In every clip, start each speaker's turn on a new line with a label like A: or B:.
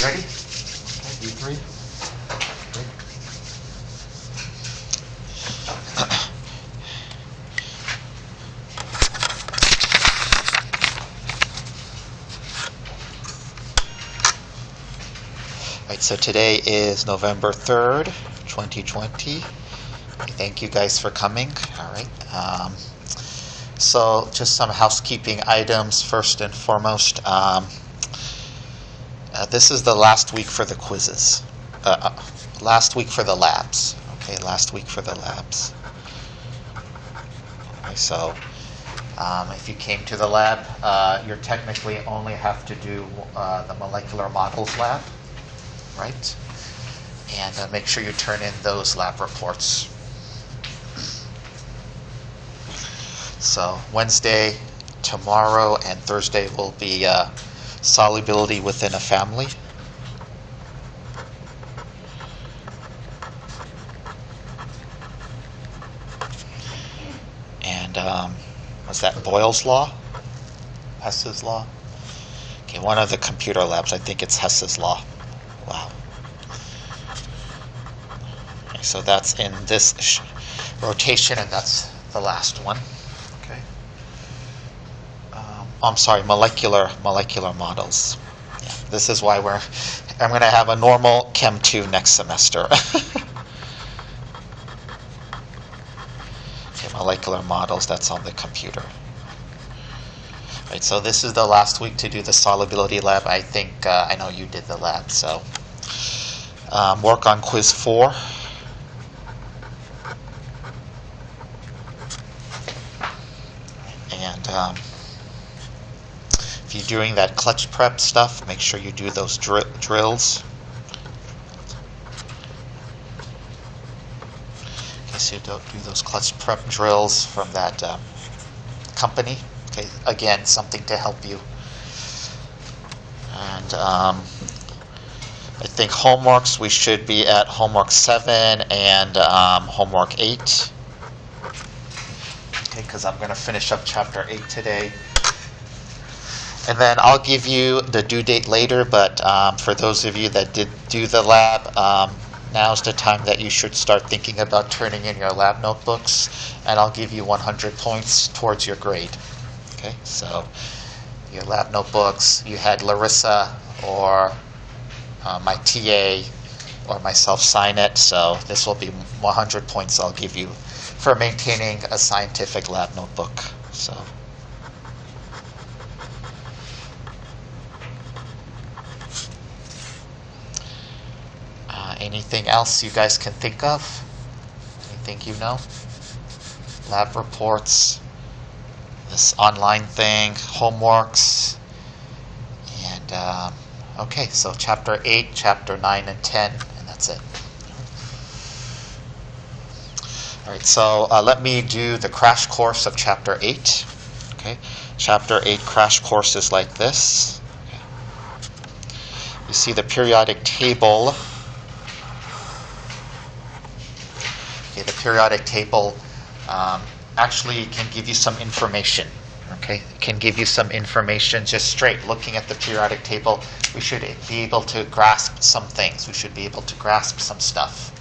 A: ready? Okay, you three. Good. All right, so today is November 3rd, 2020. Thank you guys for coming. All right. So just some housekeeping items first and foremost. This is the last week for the quizzes. Last week for the labs. Okay, last week for the labs. Okay, so if you came to the lab, you technically only have to do the molecular models lab, right? And make sure you turn in those lab reports. So Wednesday, tomorrow, and Thursday will be solubility within a family. And was that Boyle's law? Hess's law? Okay, one of the computer labs, I think it's Hess's law. Wow. Okay, so that's in this rotation, and that's the last one. Okay. I'm sorry, molecular models. Yeah, this is why I'm going to have a normal Chem 2 next semester. Okay, molecular models, that's on the computer. Right, so this is the last week to do the solubility lab. I think I know you did the lab, so work on quiz 4. And if you're doing that clutch prep stuff, make sure you do those drills. Okay, so you don't do those clutch prep drills from that company. Okay, again, something to help you. And I think homeworks, we should be at homework 7 and homework 8. Okay, because I'm going to finish up chapter 8 today. And then I'll give you the due date later, but for those of you that did do the lab, now's the time that you should start thinking about turning in your lab notebooks, and I'll give you 100 points towards your grade. Okay, so your lab notebooks, you had Larissa or my TA or myself sign it, so this will be 100 points I'll give you for maintaining a scientific lab notebook. So. Anything else you guys can think of? Anything you know? Lab reports, this online thing, homeworks, and okay, so chapter 8, chapter 9, and 10, and that's it. All right, so let me do the crash course of chapter 8. Okay, chapter 8 crash course is like this. Okay. You see the periodic table. Okay, the periodic table actually can give you some information. Okay, it can give you some information just straight looking at the periodic table. We should be able to grasp some things. We should be able to grasp some stuff.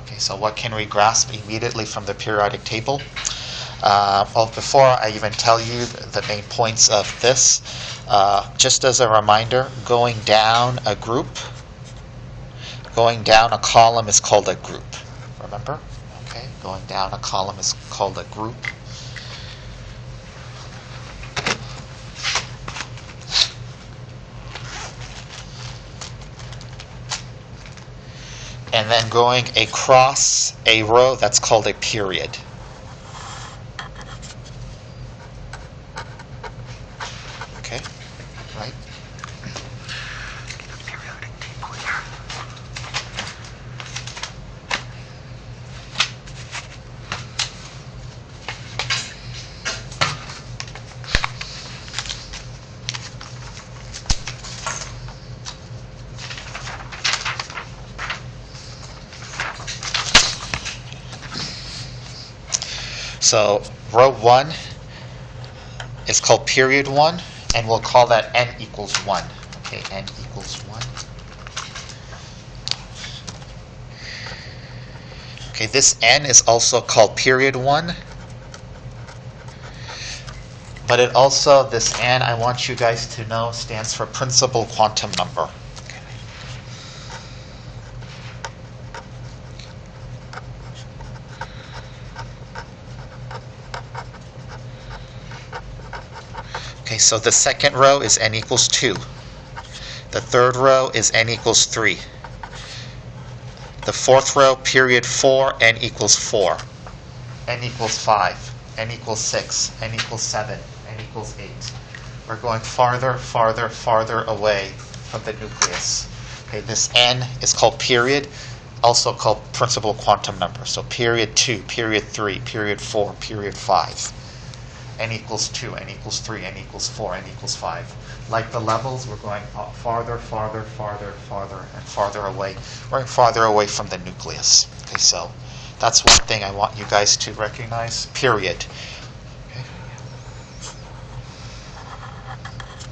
A: Okay, so what can we grasp immediately from the periodic table? Well, before I even tell you the main points of this, just as a reminder, going down a group, going down a column is called a group. Remember? Okay, going down a column is called a group. And then going across a row, that's called a period. Okay, right? Periodic table here. So row 1 is called period 1, and we'll call that n equals 1. Okay, n equals 1. Okay, this N is also called period 1. But it also, this N, I want you guys to know, stands for principal quantum number. Okay, so the second row is N equals 2. The third row is N equals 3. The fourth row, period 4, N equals 4. N equals 5. N equals 6. N equals 7. N equals 8. We're going farther, farther, farther away from the nucleus. Okay, this N is called period, also called principal quantum number. So period 2, period 3, period 4, period 5. N equals 2, N equals 3, N equals 4, N equals 5. Like the levels, we're going farther, farther, farther, farther, and farther away. We're going farther away from the nucleus. Okay, so that's one thing I want you guys to recognize. Period.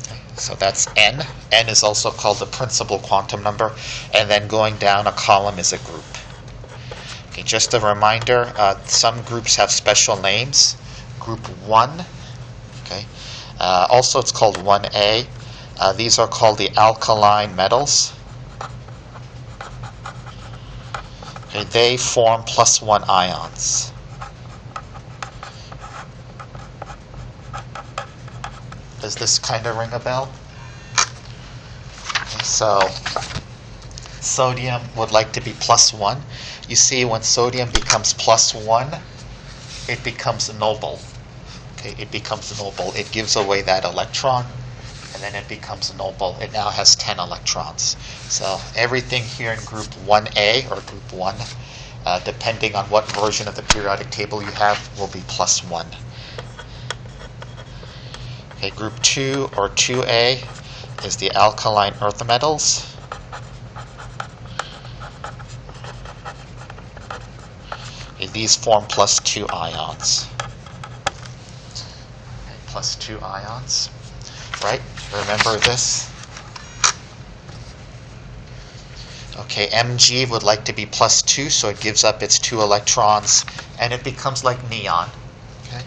A: Okay, so that's N. N is also called the principal quantum number. And then going down a column is a group. Okay, just a reminder, some groups have special names. Group 1, okay. Also, it's called 1A. These are called the alkaline metals. Okay, they form +1 ions. Does this kind of ring a bell? Okay, so sodium would like to be +1. You see, when sodium becomes +1, it becomes noble. Okay, it becomes noble. It gives away that electron, and then it becomes noble. It now has 10 electrons. So everything here in group 1A or group 1, depending on what version of the periodic table you have, will be +1. Okay, group 2 or 2A is the alkaline earth metals. Okay, these form +2 ions. +2 ions, right? Remember this? Okay, Mg would like to be +2, so it gives up its 2 electrons, and it becomes like neon. Okay.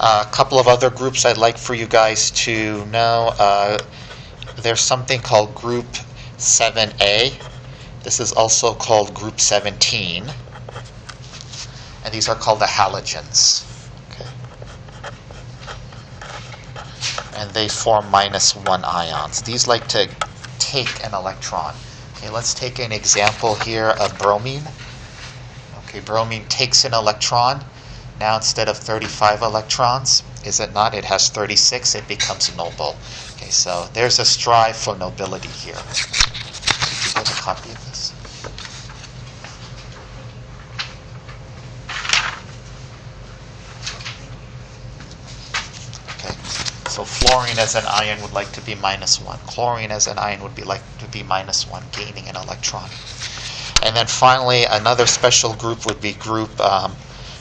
A: A couple of other groups I'd like for you guys to know. There's something called group 7A. This is also called group 17. And these are called the halogens. Okay. And they form -1 ions. These like to take an electron. Okay, let's take an example here of bromine. Okay, bromine takes an electron. Now instead of 35 electrons, is it not? It has 36. It becomes noble. Okay, so there's a strive for nobility here. Did you get a copy of this? So fluorine as an ion would like to be -1. Chlorine as an ion would be like to be -1, gaining an electron. And then finally, another special group would be group,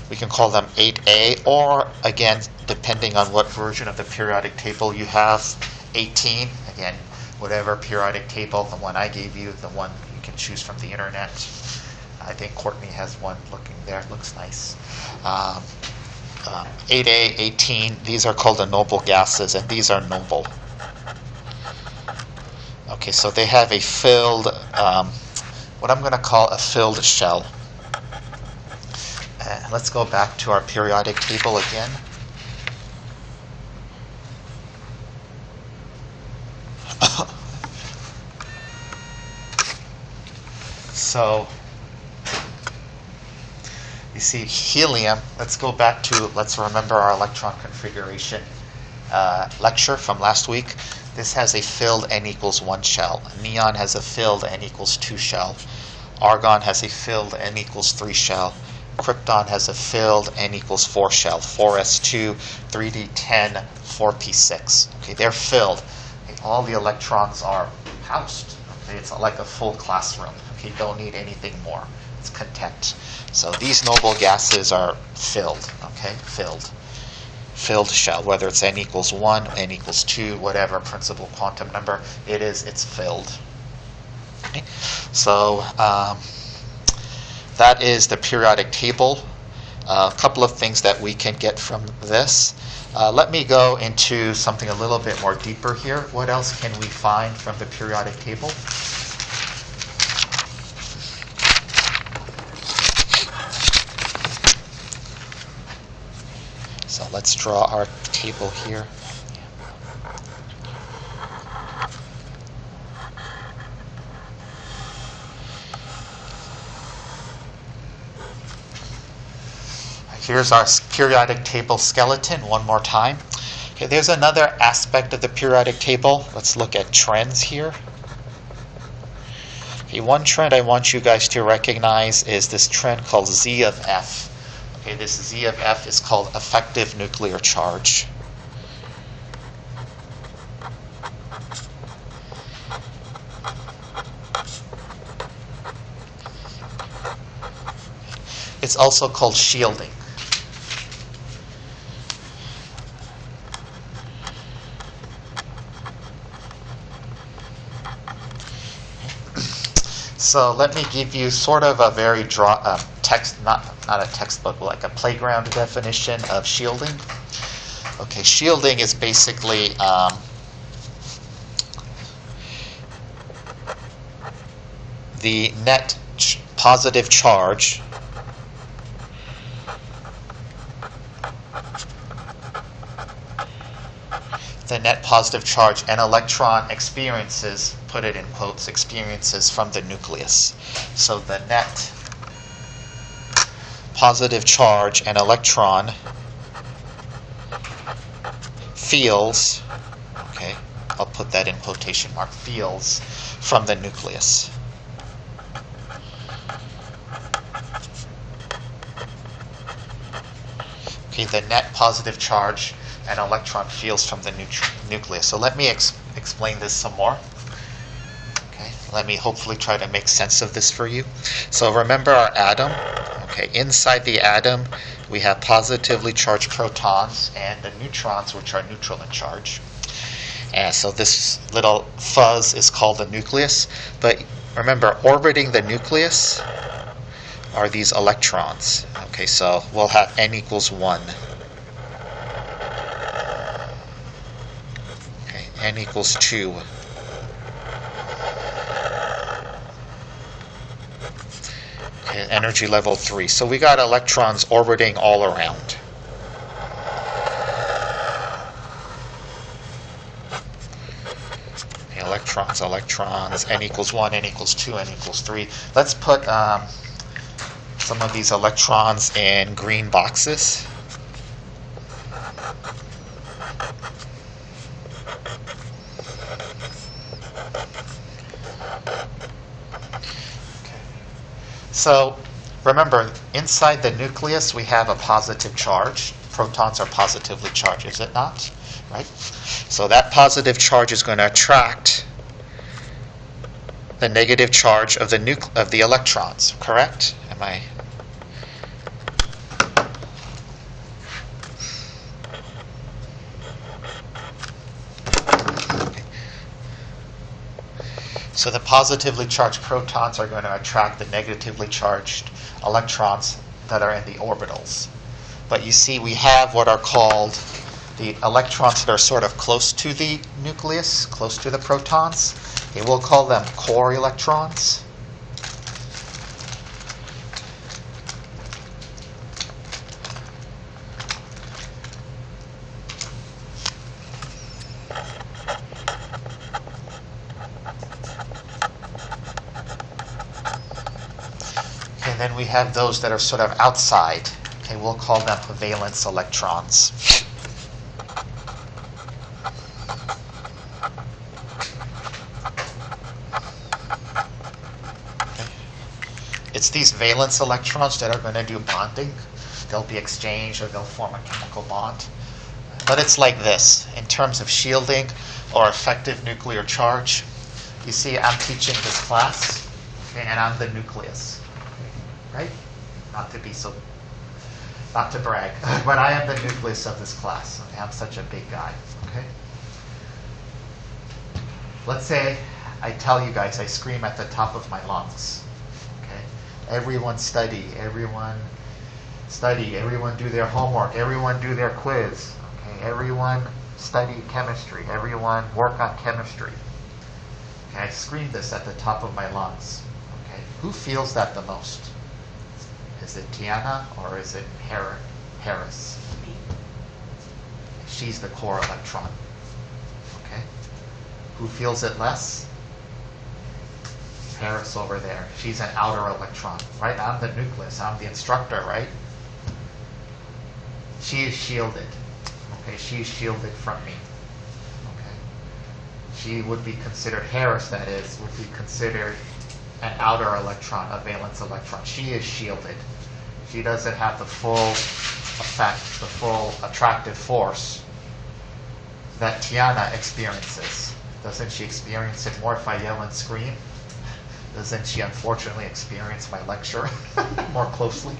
A: we can call them 8A, or again, depending on what version of the periodic table you have, 18. Again, whatever periodic table, the one I gave you, the one you can choose from the internet. I think Courtney has one looking there. It looks nice. 8A, 18, these are called the noble gases, and these are noble. Okay, so they have a filled, what I'm going to call a filled shell. Let's go back to our periodic table again. So, you see helium, let's remember our electron configuration lecture from last week. This has a filled N equals 1 shell. Neon has a filled N equals 2 shell. Argon has a filled N equals 3 shell. Krypton has a filled N equals 4 shell. 4s2, 3d10, 4p6. Okay, they're filled. Okay, all the electrons are housed. Okay, it's like a full classroom. Okay, don't need anything more. It's content. So these noble gases are filled, okay? Filled shell, whether it's N equals 1, N equals 2, whatever principal quantum number it is, it's filled. Okay. So that is the periodic table. A couple of things that we can get from this. Let me go into something a little bit more deeper here. What else can we find from the periodic table? So let's draw our table here. Here's our periodic table skeleton one more time. Okay, there's another aspect of the periodic table. Let's look at trends here. Okay, one trend I want you guys to recognize is this trend called Z of F. Okay, this Z of F is called effective nuclear charge. It's also called shielding. So let me give you sort of a very text, not a textbook, but like a playground definition of shielding. Okay, shielding is basically the net positive charge an electron experiences, put it in quotes, experiences from the nucleus. So the net positive charge an electron feels, okay, I'll put that in quotation mark, feels from the nucleus. Okay, the net positive charge an electron feels from the nucleus. So let me explain this some more. Okay, let me hopefully try to make sense of this for you. So remember our atom. Okay, inside the atom we have positively charged protons and the neutrons, which are neutral in charge. And so this little fuzz is called the nucleus. But remember, orbiting the nucleus are these electrons. Okay, so we'll have n equals 1. N equals 2. Okay, energy level 3. So we got electrons orbiting all around. Okay, electrons, N equals 1, N equals 2, N equals 3. Let's put some of these electrons in green boxes. So remember, inside the nucleus we have a positive charge. Protons are positively charged, is it not? Right? So that positive charge is going to attract the negative charge of the electrons, correct? Am I? So the positively charged protons are going to attract the negatively charged electrons that are in the orbitals. But you see, we have what are called the electrons that are sort of close to the nucleus, close to the protons. Okay, we'll call them core electrons. And then we have those that are sort of outside. Okay, we'll call them valence electrons. Okay. It's these valence electrons that are going to do bonding. They'll be exchanged or they'll form a chemical bond. But it's like this. In terms of shielding or effective nuclear charge, you see I'm teaching this class, okay, and I'm the nucleus. Right? Not to brag, but I am the nucleus of this class. Okay? I'm such a big guy. Okay? Let's say I tell you guys, I scream at the top of my lungs. Okay? Everyone study, everyone do their homework, everyone do their quiz. Okay? Everyone study chemistry, everyone work on chemistry. Okay? I scream this at the top of my lungs. Okay? Who feels that the most? Is it Tiana or is it Harris? She's the core electron. Okay? Who feels it less? Harris over there. She's an outer electron, right? I'm the nucleus. I'm the instructor, right? She is shielded. Okay, she is shielded from me. Okay, she would be considered, Harris that is, would be considered an outer electron, a valence electron. She is shielded. She doesn't have the full effect, the full attractive force that Tiana experiences. Doesn't she experience it more if I yell and scream? Doesn't she unfortunately experience my lecture more closely?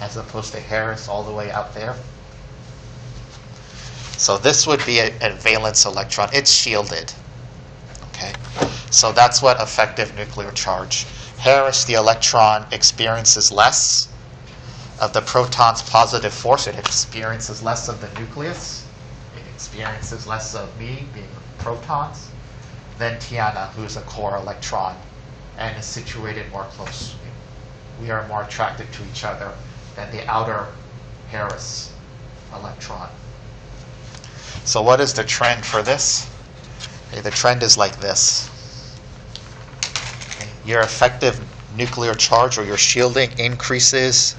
A: As opposed to Harris all the way out there. So this would be a valence electron. It's shielded. Okay? So that's what effective nuclear charge. Harris, the electron, experiences less of the proton's positive force. It experiences less of the nucleus. It experiences less of me being protons than Tiana, who's a core electron and is situated more close. We are more attracted to each other than the outer Harris electron. So what is the trend for this? Okay, the trend is like this. Okay, your effective nuclear charge or your shielding increases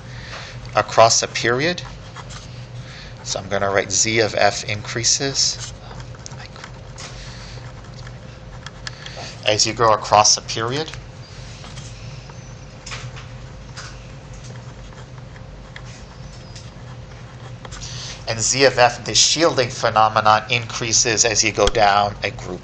A: across a period. So I'm going to write Z of F increases as you go across a period. And Z of F, the shielding phenomenon, increases as you go down a group.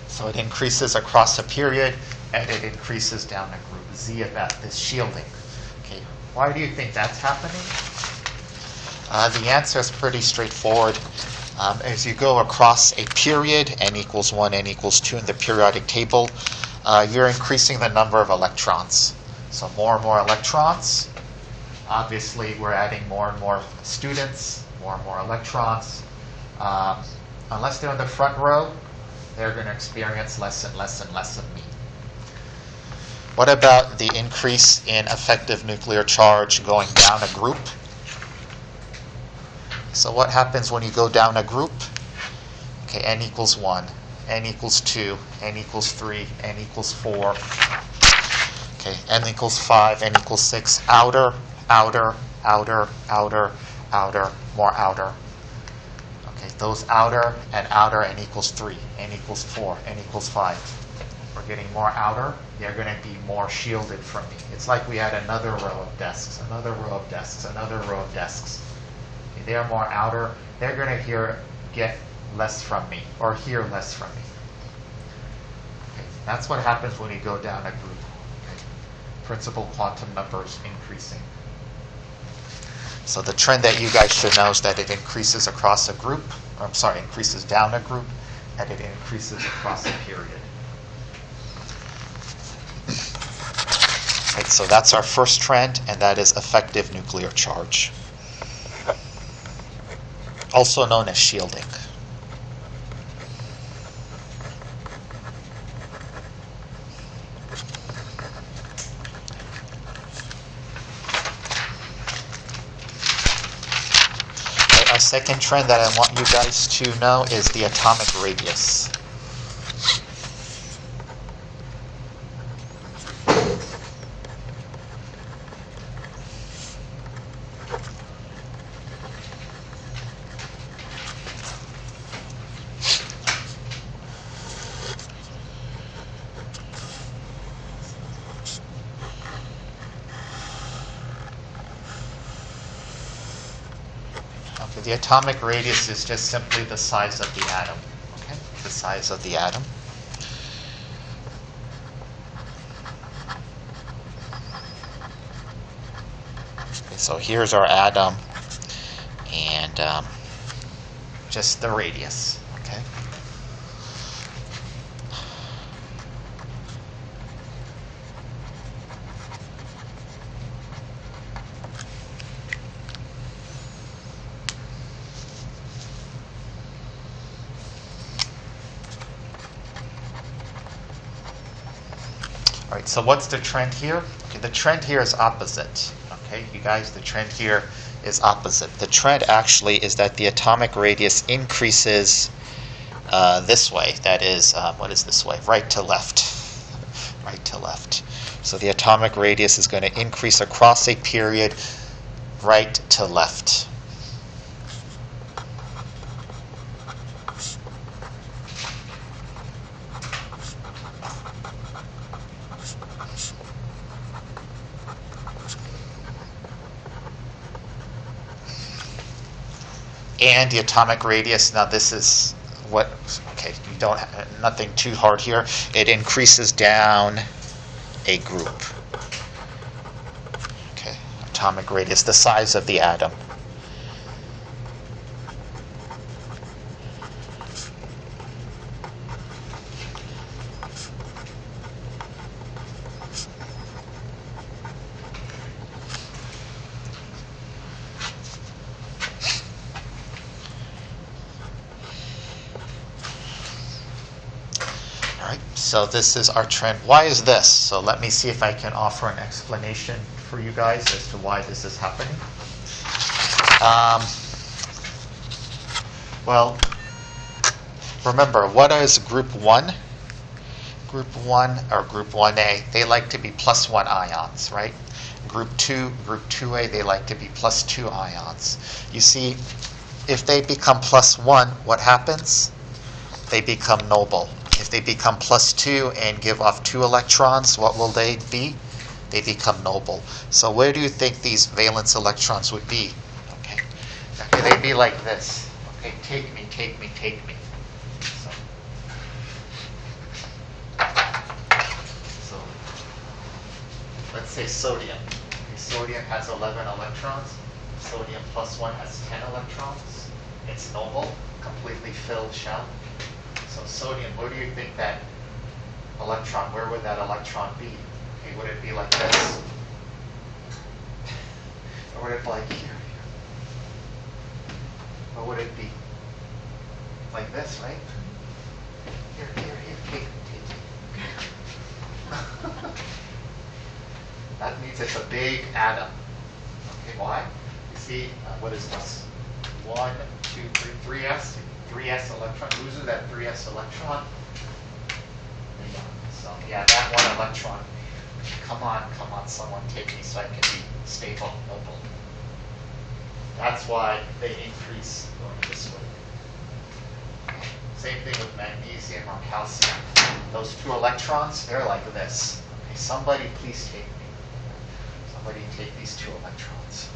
A: So it increases across a period, and it increases down a group. Z of F is shielding. Okay, why do you think that's happening? The answer is pretty straightforward. As you go across a period, n equals 1, n equals 2 in the periodic table, you're increasing the number of electrons. So more and more electrons. Obviously, we're adding more and more students, more and more electrons. Unless they're in the front row, they're going to experience less and less and less of me. What about the increase in effective nuclear charge going down a group? So what happens when you go down a group? Okay, n equals 1, n equals 2, n equals 3, n equals 4. Okay, n equals 5, n equals 6. Outer, outer, outer, outer, outer, more outer. Okay, those outer, n equals 3, n equals 4, n equals 5. We're getting more outer, they're going to be more shielded from me. It's like we add another row of desks, another row of desks, another row of desks. Okay, they are more outer, they're going to get less from me, or hear less from me. Okay, that's what happens when you go down a group. Okay, principal quantum numbers increasing. So the trend that you guys should know is that it increases across a group, increases down a group, and it increases across a period. Right, so that's our first trend, and that is effective nuclear charge, also known as shielding. Right, our second trend that I want you guys to know is the atomic radius. The atomic radius is just simply the size of the atom. Okay, the size of the atom. Okay, so here's our atom, and just the radius. Okay. All right, so what's the trend here? Okay, the trend here is opposite. Okay, you guys, the trend here is opposite. The trend actually is that the atomic radius increases this way. That is, what is this way? Right to left. Right to left. So the atomic radius is going to increase across a period right to left. And the atomic radius, now this is what, okay, you don't have nothing too hard here. It increases down a group. Okay, atomic radius, the size of the atom. So this is our trend. Why is this? So let me see if I can offer an explanation for you guys as to why this is happening. Well, remember, what is group 1? Group 1 or group 1A, they like to be +1 ions, right? Group 2, group 2A, they like to be +2 ions. You see, if they become +1, what happens? They become noble. If they become +2 and give off 2 electrons, what will they be? They become noble. So where do you think these valence electrons would be? Okay, they'd be like this. Okay, take me, take me, take me. So let's say sodium. Okay, sodium has 11 electrons. Sodium +1 has 10 electrons. It's noble, completely filled shell. So sodium, where do you think that electron, where would that electron be? Okay, would it be like this? Or would it be like here? Or would it be like this, right? Here, take me. That means it's a big atom. Okay, why? You see, what is this? 1, 2, 3, 3s. 3s electron, loses that 3s electron. So yeah, that 1 electron. Come on, someone take me so I can be stable, noble. That's why they increase going this way. Same thing with magnesium or calcium. Those 2 electrons, they're like this. Okay, somebody please take me. Somebody take these 2 electrons.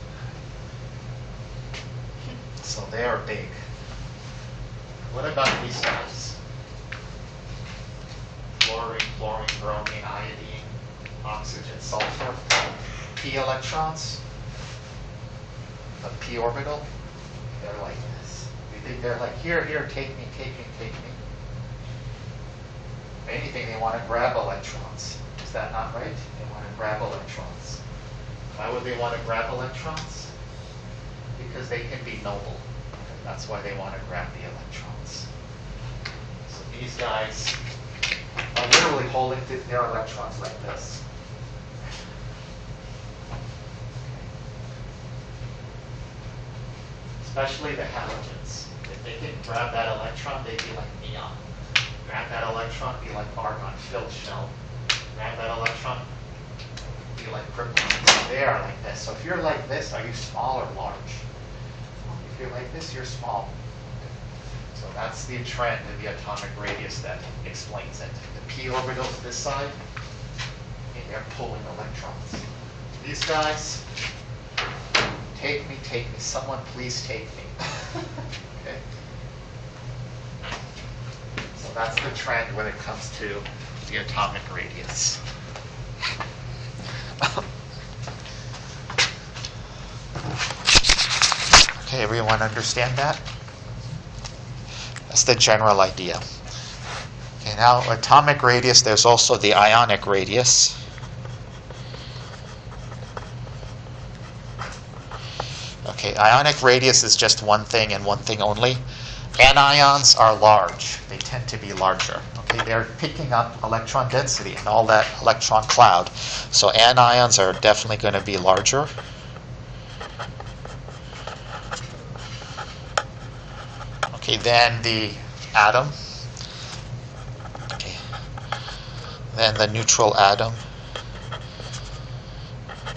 A: So they are big. What about these guys? Chlorine, bromine, iodine, oxygen, sulfur. P electrons, the p orbital, they're like this. You think they're like, here, take me, take me, take me. If anything, they want to grab electrons. Is that not right? They want to grab electrons. Why would they want to grab electrons? Because they can be noble. That's why they want to grab the electrons. So these guys are literally holding their electrons like this. Especially the halogens. If they can grab that electron, they'd be like neon. Grab that electron, be like argon, filled shell. Grab that electron, be like krypton. So they are like this. So if you're like this, are you small or large? If you're like this, you're small. So that's the trend of the atomic radius that explains it. The p orbitals this side, and they're pulling electrons. These guys, take me, someone please take me. Okay. So that's the trend when it comes to the atomic radius. Okay, everyone understand that? That's the general idea. Okay, now atomic radius, there's also the ionic radius. Okay, ionic radius is just one thing and one thing only. Anions are large. They tend to be larger. Okay, they're picking up electron density and all that electron cloud. So anions are definitely going to be larger. Okay, then the atom. Okay. Then the neutral atom.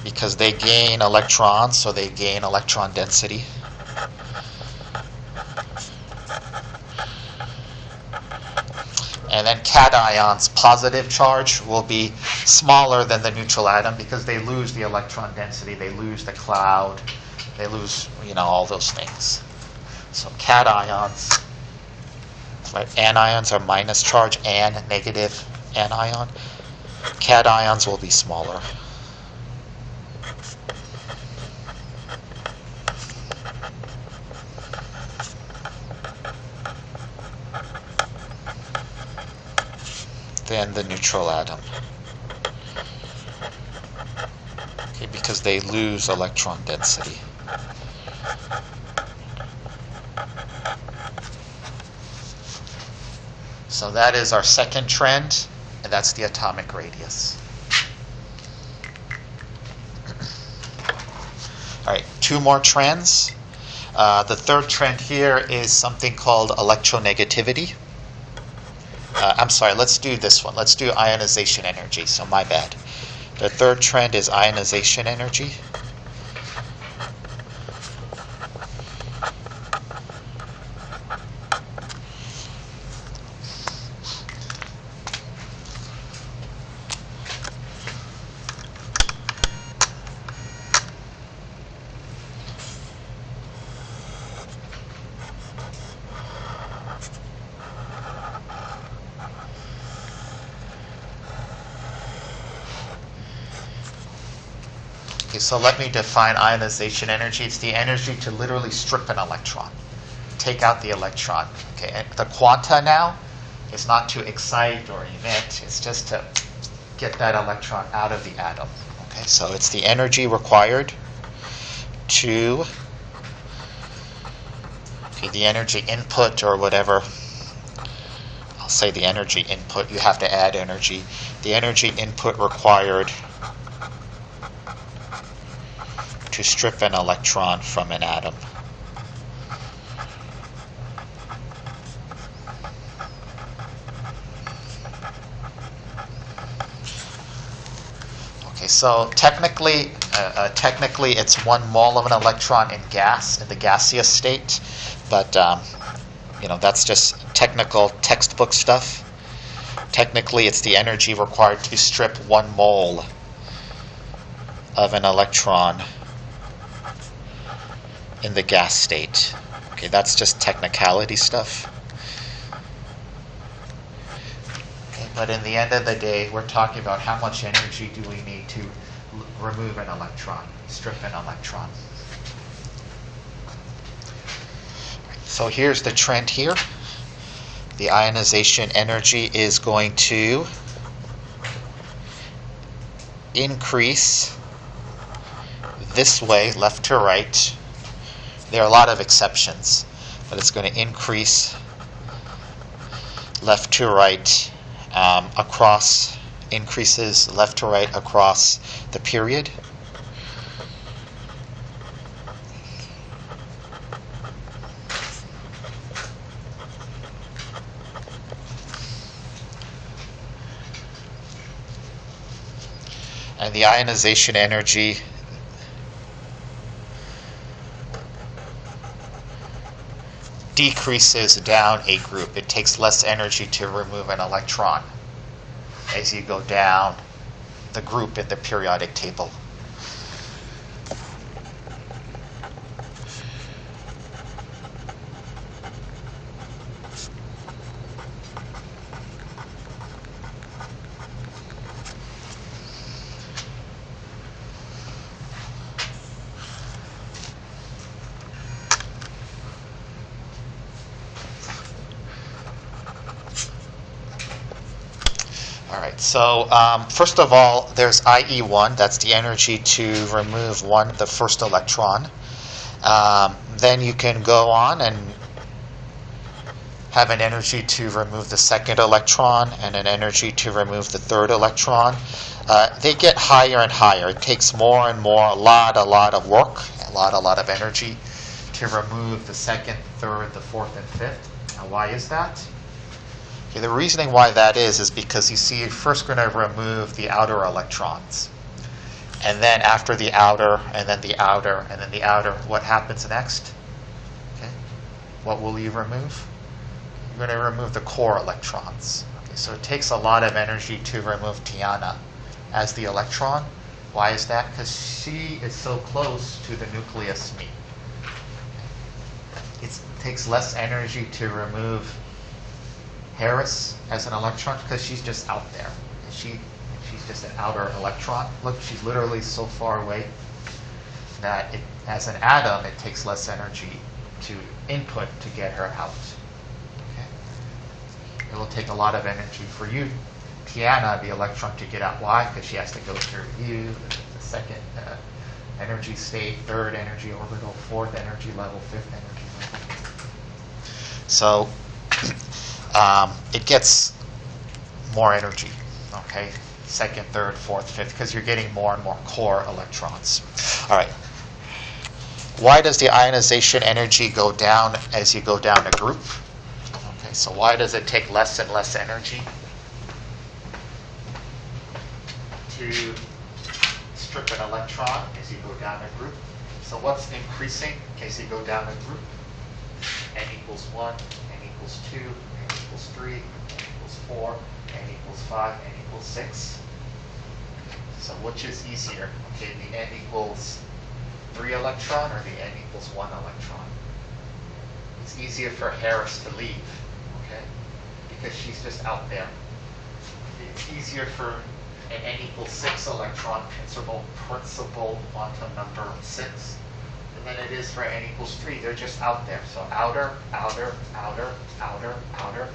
A: Because they gain electrons, so they gain electron density. And then cations, positive charge, will be smaller than the neutral atom because they lose the electron density, they lose the cloud, they lose, all those things. So cations, right? Anions are minus charge and negative anion. Cations will be smaller. Than the neutral atom. Okay, because they lose electron density. So that is our second trend, and that's the atomic radius. All right, two more trends. The third trend here is something called electronegativity. I'm sorry, let's do this one. Let's do ionization energy, so my bad. The third trend is ionization energy. Okay, so let me define ionization energy. It's the energy to literally strip an electron, take out the electron. Okay, and the quanta now is not to excite or emit, it's just to get that electron out of the atom. Okay, so it's the energy required to, the energy input or whatever. I'll say the energy input, you have to add energy. The energy input required to strip an electron from an atom. Okay, so technically it's 1 mole of an electron in gas, in the gaseous state, but that's just technical textbook stuff. Technically, it's the energy required to strip 1 mole of an electron in the gas state. Okay, that's just technicality stuff. Okay, but in the end of the day, we're talking about how much energy do we need to remove an electron, strip an electron. So here's the trend here. The ionization energy is going to increase this way, left to right. There are a lot of exceptions, but it's going to increase left to right increases left to right across the period. And the ionization energy decreases down a group. It takes less energy to remove an electron as you go down the group in the periodic table. right, so first of all, there's IE1, that's the energy to remove the first electron. Then you can go on and have an energy to remove the second electron and an energy to remove the third electron. They get higher and higher. It takes more and more, a lot of work, a lot of energy to remove the second, third, the fourth, and fifth. Now, why is that? Okay, the reasoning why that is because you see, you're first going to remove the outer electrons. And then after the outer, and then the outer, and then the outer, what happens next? Okay, what will you remove? You're going to remove the core electrons. Okay, so it takes a lot of energy to remove Tiana as the electron. Why is that? Because she is so close to the nucleus me. It takes less energy to remove Harris as an electron because she's just out there. She's just an outer electron. Look, she's literally so far away that as an atom, it takes less energy to input to get her out. Okay? It will take a lot of energy for you, Tiana, the electron, to get out. Why? Because she has to go through you, the second energy state, third energy orbital, fourth energy level, fifth energy level. So it gets more energy, okay? Second, third, fourth, fifth, because you're getting more and more core electrons. All right. Why does the ionization energy go down as you go down a group? Okay, so why does it take less and less energy to strip an electron as you go down a group? So what's increasing in case you go down a group? N equals 1, N equals 2, N equals 3, N equals 4, N equals 5, N equals 6. So which is easier? Okay, the N equals 3 electron or the N equals 1 electron? It's easier for Harris to leave, okay? Because she's just out there. It's easier for an N equals 6 electron, principal quantum number 6, than it is for N equals 3. They're just out there. So outer, outer, outer, outer, outer.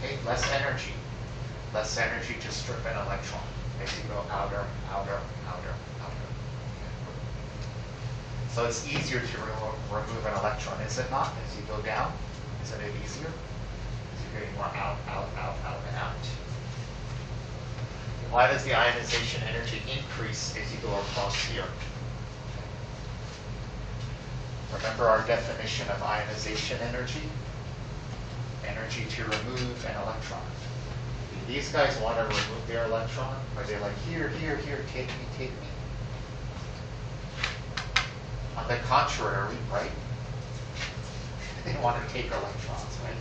A: Okay, less energy. Less energy to strip an electron. As you go outer, outer, outer, outer. So it's easier to remove an electron, is it not? As you go down, isn't it easier? As you're getting more out, out, out, out, and out. Why does the ionization energy increase as you go across here? Remember our definition of ionization energy? Energy to remove an electron. Do these guys want to remove their electron? Are they like, here, here, here, take me, take me? On the contrary, right? They want to take electrons, right?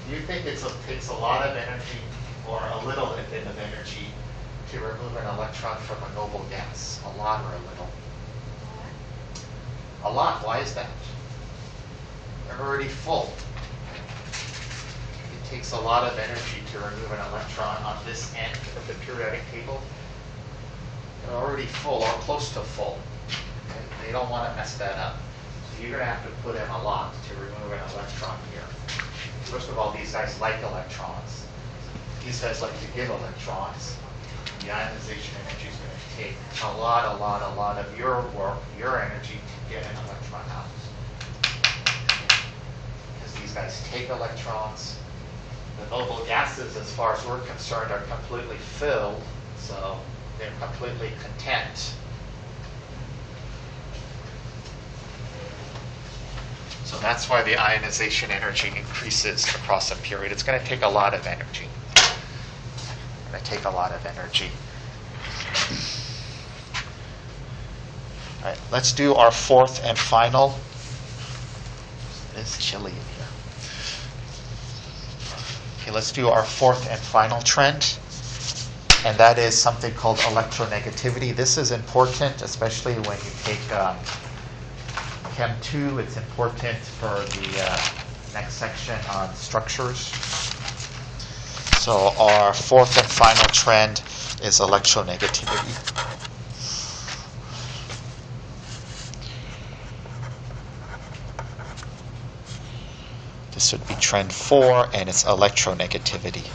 A: Do you think it takes a lot of energy or a little bit of energy to remove an electron from a noble gas? A lot or a little? A lot. Why is that? They're already full. It takes a lot of energy to remove an electron on this end of the periodic table. They're already full or close to full. Okay? They don't want to mess that up. So you're going to have to put in a lot to remove an electron here. First of all, these guys like electrons. These guys like to give electrons. The ionization energy is going to take a lot of your work, your energy to get an electron out. Because these guys take electrons. The noble gases, as far as we're concerned, are completely filled, so they're completely content. So that's why the ionization energy increases across a period. It's going to take a lot of energy. It's going to take a lot of energy. All right, let's do our fourth and final. It is chilly in here. Okay, let's do our fourth and final trend. And that is something called electronegativity. This is important, especially when you take Chem 2. It's important for the next section on structures. So our fourth and final trend is electronegativity. This would be trend 4, and it's electronegativity.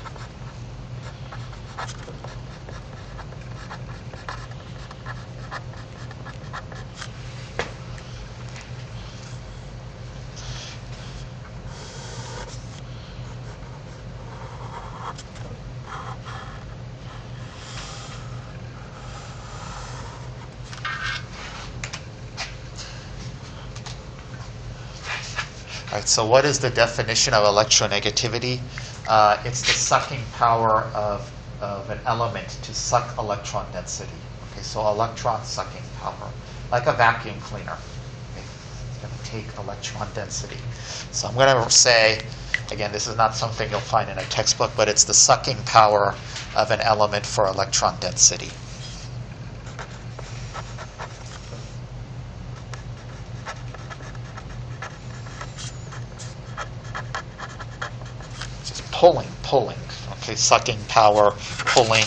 A: right, so what is the definition of electronegativity? It's the sucking power of an element to suck electron density. Okay, so electron sucking power, like a vacuum cleaner. Okay, it's going to take electron density. So I'm going to say, again, this is not something you'll find in a textbook, but it's the sucking power of an element for electron density. Just pulling. Okay, sucking power, pulling.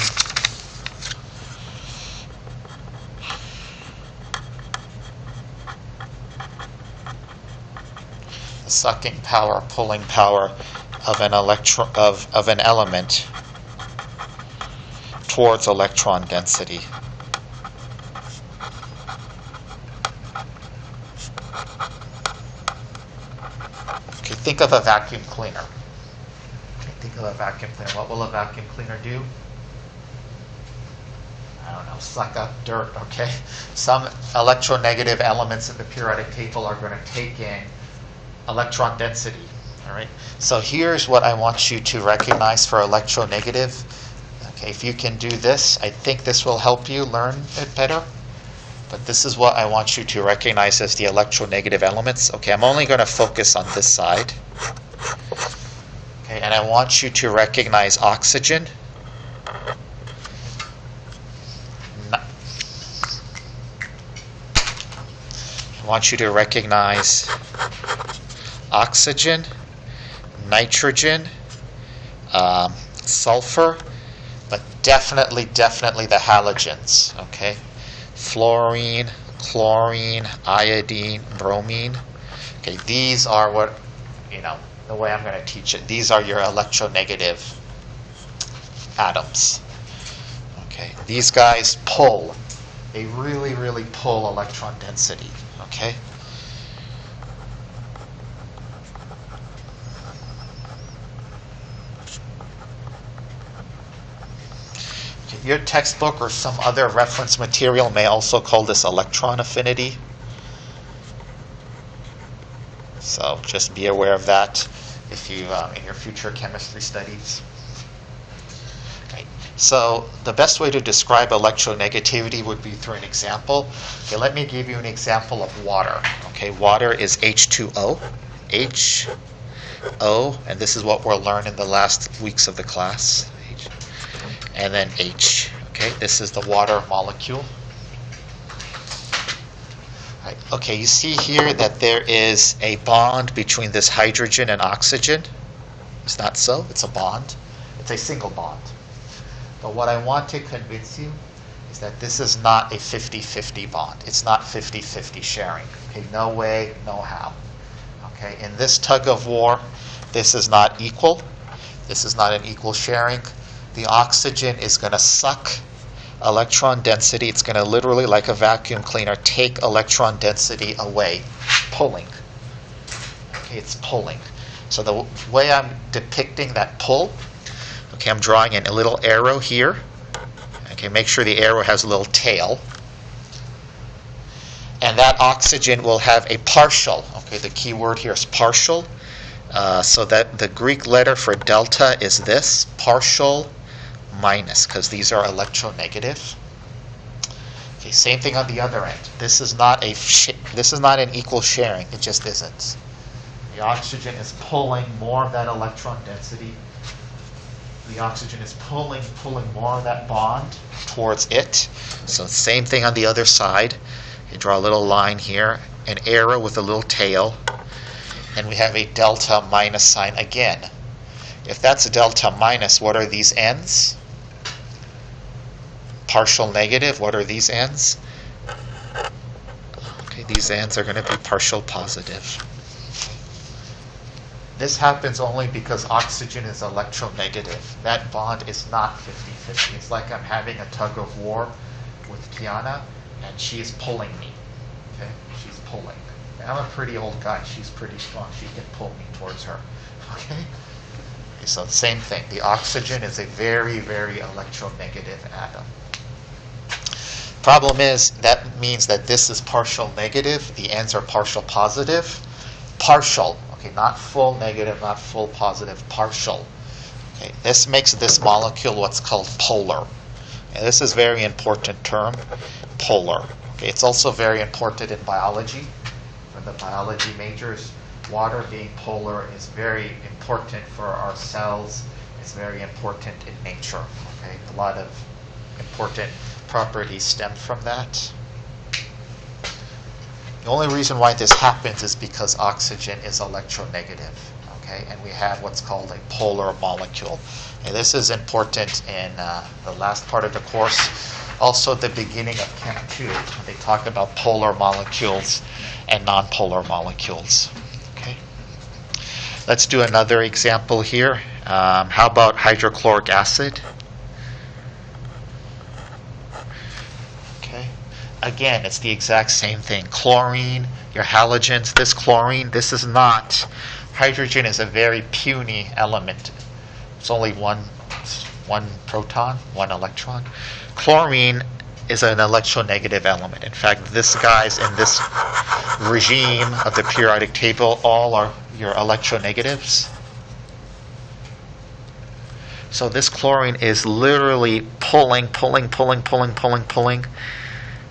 A: The sucking power, pulling power of an of an element towards electron density. Okay, think of a vacuum cleaner. Think of a vacuum cleaner. What will a vacuum cleaner do? I don't know, suck up dirt, okay? Some electronegative elements in the periodic table are going to take in electron density, all right? So here's what I want you to recognize for electronegative. Okay, if you can do this, I think this will help you learn it better. But this is what I want you to recognize as the electronegative elements. Okay, I'm only going to focus on this side. Okay, and I want you to recognize oxygen. I want you to recognize oxygen, nitrogen, sulfur, but definitely the halogens. Okay, fluorine, chlorine, iodine, bromine. Okay, these are what, the way I'm going to teach it. These are your electronegative atoms. Okay, these guys pull. They really pull electron density. Okay. Your textbook or some other reference material may also call this electron affinity. So just be aware of that if you in your future chemistry studies. Right. So the best way to describe electronegativity would be through an example. Okay, let me give you an example of water. Okay, water is H2O. H-O, and this is what we'll learn in the last weeks of the class. And then H. Okay, this is the water molecule. Right. Okay, you see here that there is a bond between this hydrogen and oxygen. It's not so, it's a bond. It's a single bond. But what I want to convince you is that this is not a 50-50 bond. It's not 50-50 sharing. Okay, no way, no how. Okay, in this tug of war, this is not equal. This is not an equal sharing. The oxygen is going to suck electron density. It's going to literally, like a vacuum cleaner, take electron density away, pulling. Okay, it's pulling. So the way I'm depicting that pull, okay, I'm drawing in a little arrow here. Okay, make sure the arrow has a little tail. And that oxygen will have a partial. Okay, the key word here is partial. So that the Greek letter for delta is this, partial minus, because these are electronegative. Okay, same thing on the other end. This is not an equal sharing. It just isn't. The oxygen is pulling more of that electron density. The oxygen is pulling more of that bond towards it. So same thing on the other side. You draw a little line here, an arrow with a little tail, and we have a delta minus sign again. If that's a delta minus, what are these ends? Partial negative. What are these ends? Okay, these ends are going to be partial positive. This happens only because oxygen is electronegative. That bond is not 50-50. It's like I'm having a tug of war with Kiana, and she is pulling me. Okay, she's pulling. I'm a pretty old guy. She's pretty strong. She can pull me towards her. Okay? So same thing. The oxygen is a very electronegative atom. Problem is, that means that this is partial negative. The ends are partial positive. Partial. Okay, not full negative, not full positive, partial. Okay, this makes this molecule what's called polar. And this is a very important term, polar. Okay, it's also very important in biology. For the biology majors, water being polar is very important for our cells. It's very important in nature. Okay, a lot of important properties stem from that. The only reason why this happens is because oxygen is electronegative. Okay, and we have what's called a polar molecule. And this is important in the last part of the course. Also, the beginning of Chem 2, they talk about polar molecules and nonpolar molecules. Okay. Let's do another example here. How about hydrochloric acid? Okay. Again, it's the exact same thing. Chlorine, your halogens, this chlorine, this is not. Hydrogen is a very puny element. It's only one proton, one electron. Chlorine is an electronegative element. In fact, this guys in this regime of the periodic table all are your electronegatives. So this chlorine is literally pulling.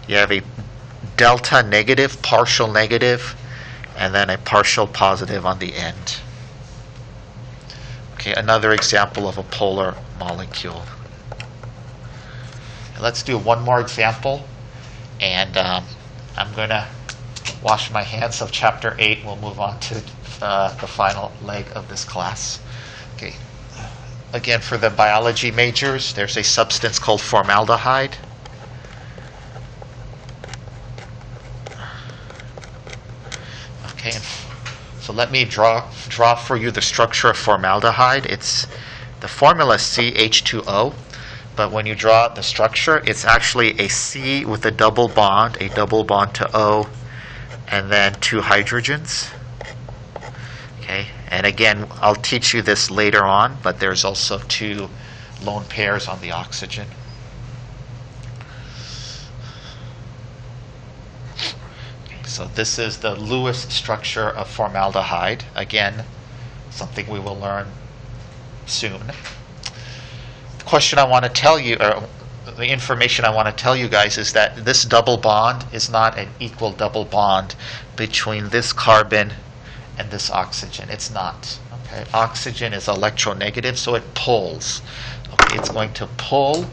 A: You have a delta negative, partial negative, and then a partial positive on the end. Okay, another example of a polar molecule. Let's do one more example, and I'm going to wash my hands of Chapter 8. We'll move on to the final leg of this class. Okay. Again, for the biology majors, there's a substance called formaldehyde. Okay, so let me draw for you the structure of formaldehyde. It's the formula is CH2O. But when you draw the structure, it's actually a C with a double bond to O, and then two hydrogens. Okay, and again, I'll teach you this later on, but there's also two lone pairs on the oxygen. Okay, so this is the Lewis structure of formaldehyde. Again, something we will learn soon. Question I want to tell you, or the information I want to tell you guys, is that this double bond is not an equal double bond between this carbon and this oxygen. It's not. Okay, oxygen is electronegative, so it pulls. Okay, it's going to pull.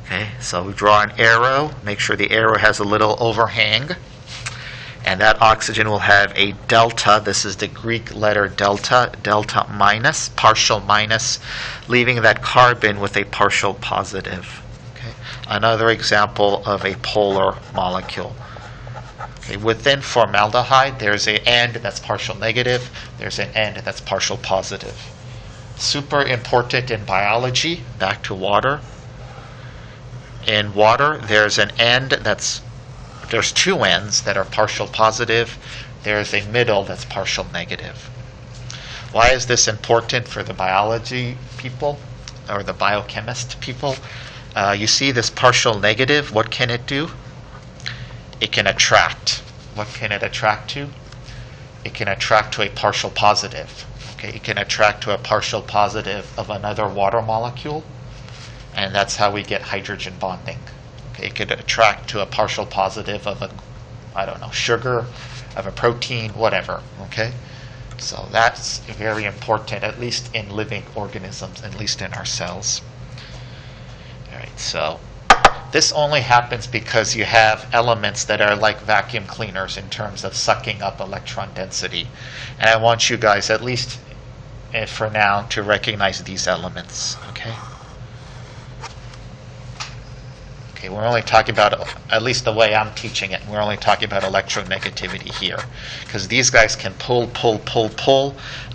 A: Okay, so we draw an arrow. Make sure the arrow has a little overhang. And that oxygen will have a delta. This is the Greek letter delta minus, partial minus, leaving that carbon with a partial positive. Okay. Another example of a polar molecule. Okay. Within formaldehyde, there's an end that's partial negative. There's an end that's partial positive. Super important in biology. Back to water. In water, there's an end there's two ends that are partial positive. There's a middle that's partial negative. Why is this important for the biology people or the biochemist people? You see this partial negative, what can it do? It can attract. What can it attract to? It can attract to a partial positive. Okay, it can attract to a partial positive of another water molecule, and that's how we get hydrogen bonding. It could attract to a partial positive of a, sugar, of a protein, whatever. Okay, so that's very important, at least in living organisms, at least in our cells. All right, so this only happens because you have elements that are like vacuum cleaners in terms of sucking up electron density, and I want you guys, at least for now, to recognize these elements. Okay. Okay, we're only talking about, at least the way I'm teaching it, we're only talking about electronegativity here. Because these guys can pull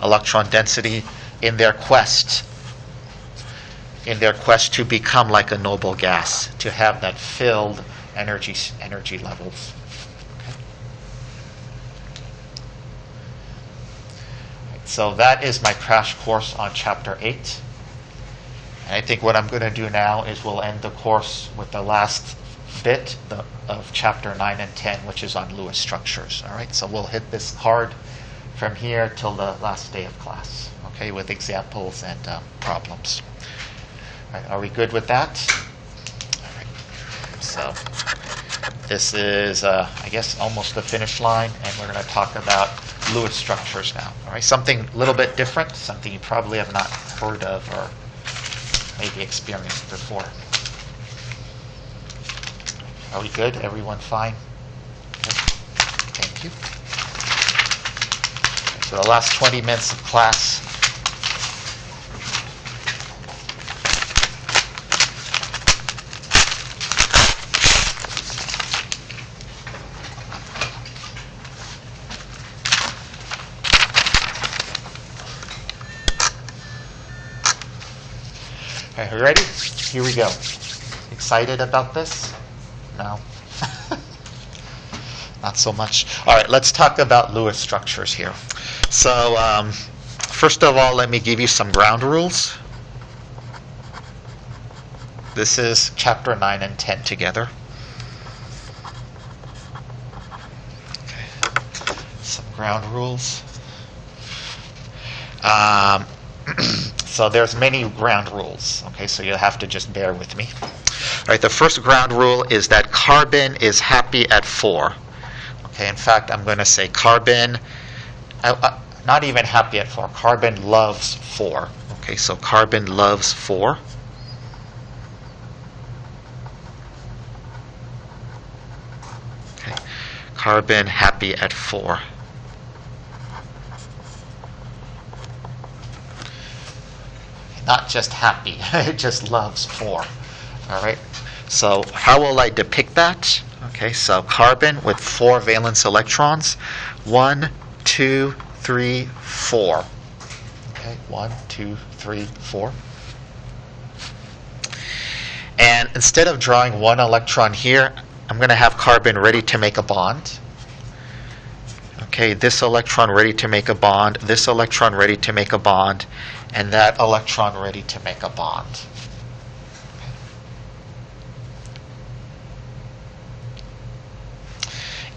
A: electron density in their quest to become like a noble gas, to have that filled energy levels. Okay. Right, so that is my crash course on Chapter 8. And I think what I'm going to do now is we'll end the course with the last bit of chapter 9 and 10, which is on Lewis structures. All right, so we'll hit this hard from here till the last day of class, okay, with examples and problems. All right, are we good with that? All right, so this is, I guess, almost the finish line, and we're going to talk about Lewis structures now. All right, something a little bit different, something you probably have not heard of or maybe experienced before. Are we good? Everyone fine? Okay. Thank you. So the last 20 minutes of class. All right, are you ready? Here we go. Excited about this? No? Not so much. All right, let's talk about Lewis structures here. So first of all, let me give you some ground rules. This is chapter 9 and 10 together. Okay. Some ground rules. So there's many ground rules. Okay, so you'll have to just bear with me. All right, the first ground rule is that carbon is happy at 4. Okay, in fact, I'm going to say carbon, not even happy at 4, carbon loves 4. Okay, so carbon loves 4. Okay, carbon happy at 4. Not just happy, it just loves 4. All right, so how will I depict that? Okay, so carbon with 4 valence electrons. 1, 2, 3, 4. Okay, 1, 2, 3, 4. And instead of drawing 1 electron here, I'm going to have carbon ready to make a bond. Okay, this electron ready to make a bond, this electron ready to make a bond, and that electron ready to make a bond.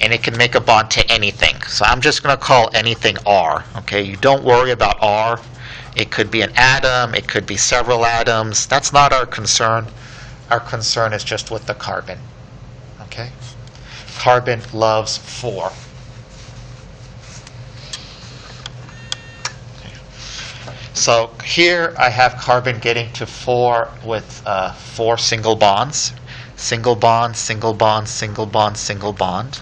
A: And it can make a bond to anything. So I'm just going to call anything R. Okay, you don't worry about R. It could be an atom, it could be several atoms. That's not our concern. Our concern is just with the carbon. Okay? Carbon loves 4. So here I have carbon getting to 4 with 4 single bonds. Single bond, single bond, single bond, single bond.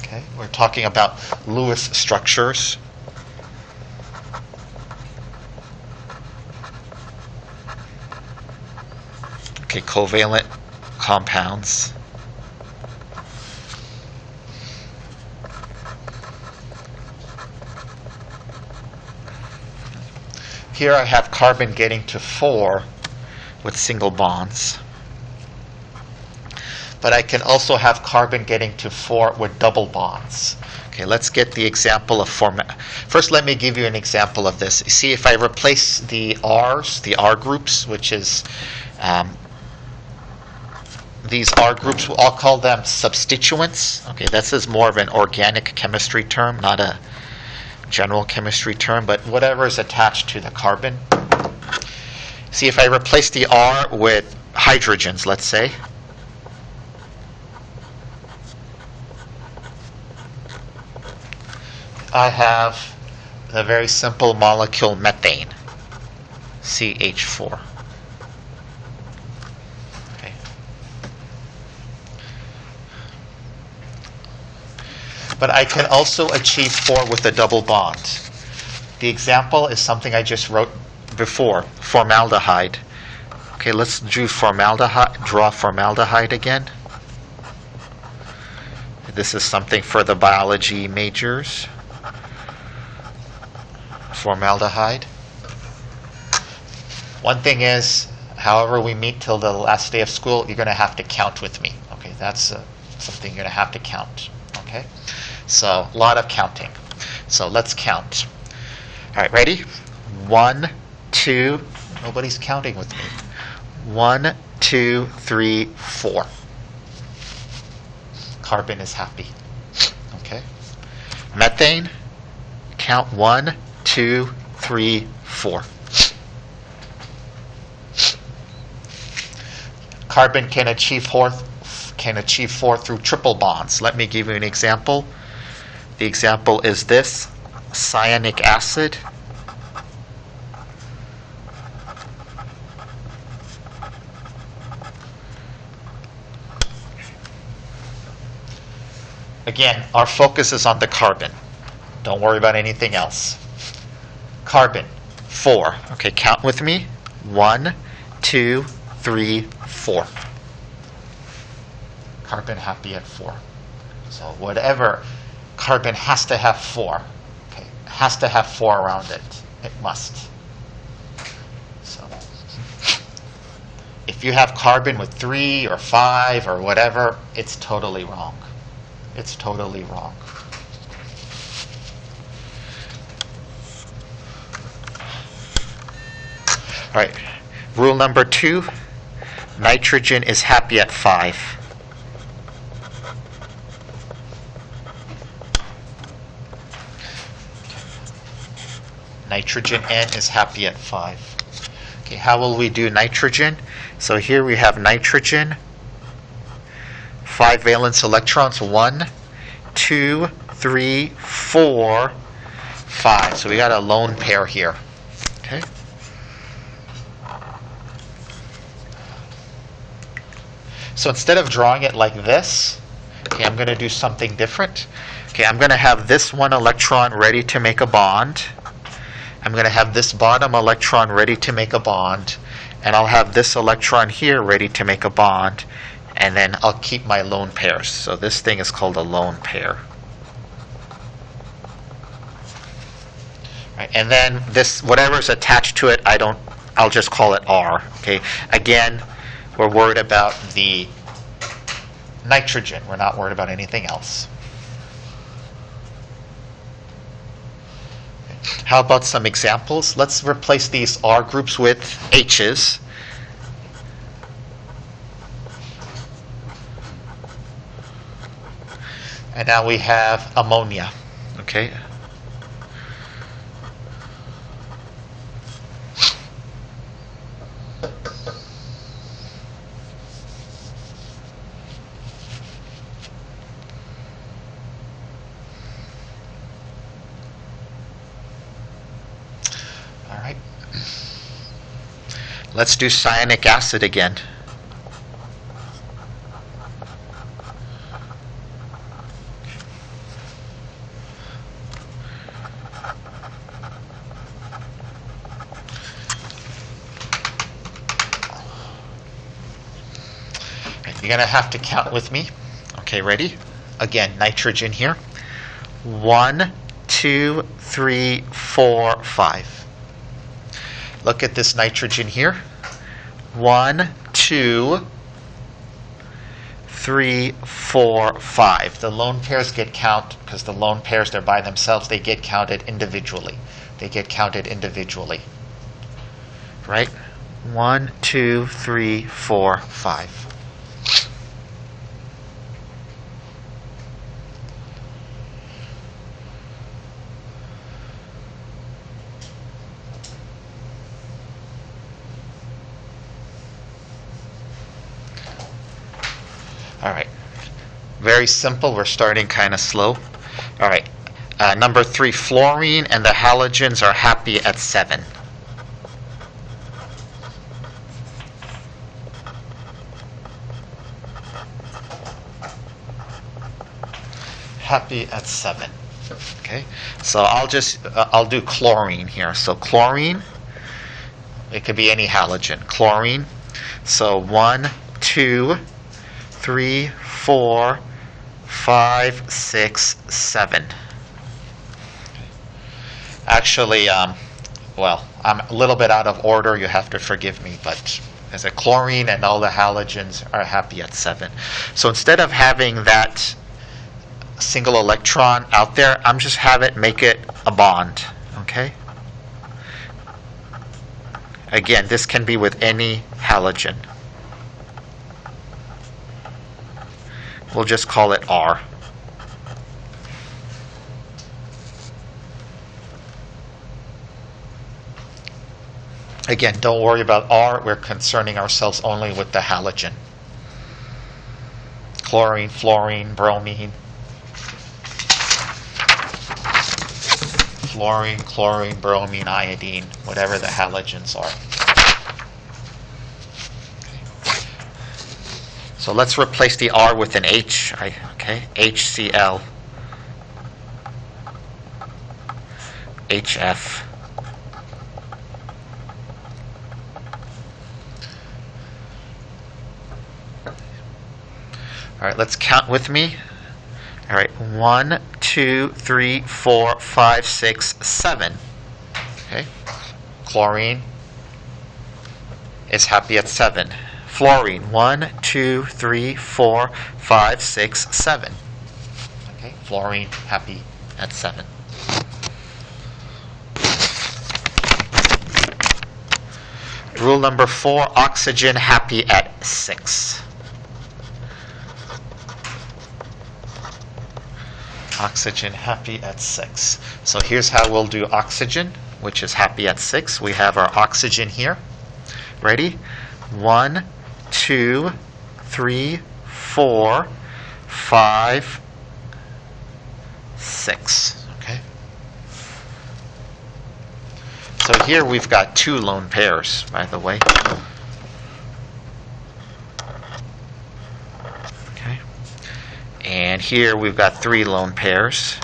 A: Okay, we're talking about Lewis structures. Okay, covalent compounds. Here I have carbon getting to 4 with single bonds. But I can also have carbon getting to 4 with double bonds. Okay, let's get the example of First, let me give you an example of this. You see, if I replace the R's, the R groups, which is these R groups, I'll call them substituents. Okay, this is more of an organic chemistry term, not a general chemistry term, but whatever is attached to the carbon. See, if I replace the R with hydrogens, let's say, I have the very simple molecule methane, CH4. Okay. But I can also achieve 4 with a double bond. The example is something I just wrote before, formaldehyde. Okay, let's draw formaldehyde again. This is something for the biology majors. Formaldehyde. One thing is, however we meet till the last day of school, you're going to have to count with me. Okay, that's something you're going to have to count. Okay, so a lot of counting. So let's count. All right, ready? 1, 2. Nobody's counting with me. 1, 2, 3, 4. Carbon is happy. Okay. Methane, count 1, 2, 3, 4. Carbon can achieve 4 through triple bonds. Let me give you an example. The example is this: cyanic acid. Again, our focus is on the carbon. Don't worry about anything else. Carbon, 4. Okay, count with me. 1, 2, 3, 4. Carbon happy at 4. So whatever, carbon has to have 4. Okay, has to have 4 around it. It must. So if you have carbon with 3 or 5 or whatever, it's totally wrong. It's totally wrong. All right. Rule number 2, nitrogen is happy at 5. Nitrogen N is happy at 5. Okay, how will we do nitrogen? So here we have nitrogen, 5 valence electrons, 1, 2, 3, 4, 5. So we got a lone pair here. Okay. So instead of drawing it like this, okay, I'm going to do something different. Okay, I'm going to have this one electron ready to make a bond. I'm going to have this bottom electron ready to make a bond. And I'll have this electron here ready to make a bond. And then I'll keep my lone pairs. So this thing is called a lone pair. Right, and then this, whatever's attached to it, I'll just call it R. Okay. Again, we're worried about the nitrogen. We're not worried about anything else. How about some examples? Let's replace these R groups with H's. And now we have ammonia. Okay. All right. Let's do cyanic acid again. You're going to have to count with me. Okay, ready? Again, nitrogen here. 1, 2, 3, 4, 5. Look at this nitrogen here. 1, 2, 3, 4, 5. The lone pairs get counted because the lone pairs, they're by themselves. They get counted individually. They get counted individually. Right? 1, 2, 3, 4, 5. All right. Very simple. We're starting kind of slow. All right. Number 3, fluorine and the halogens are happy at 7. Happy at 7. Okay. So I'll do chlorine here. So chlorine, it could be any halogen. Chlorine. So 1, 2, 3, 4, 5, 6, 7. Actually, well, I'm a little bit out of order. You have to forgive me, but as a chlorine and all the halogens are happy at 7. So instead of having that single electron out there, I'm just have it make it a bond. Okay. Again, this can be with any halogen. We'll just call it R. Again, don't worry about R. We're concerning ourselves only with the halogen. Chlorine, fluorine, bromine. Fluorine, chlorine, bromine, iodine, whatever the halogens are. So let's replace the R with an H. Okay, HCl, HF. All right, let's count with me. All right, 1, 2, 3, 4, 5, 6, 7. Okay, chlorine is happy at 7. Fluorine, 1, 2, 3, 4, 5, 6, 7. Okay, fluorine happy at 7. Rule number 4, oxygen happy at 6. Oxygen happy at 6. So here's how we'll do oxygen, which is happy at 6. We have our oxygen here. Ready? 1, 2, 3, 4, 5, 6. Okay. So here we've got 2 lone pairs, by the way. Okay. And here we've got 3 lone pairs.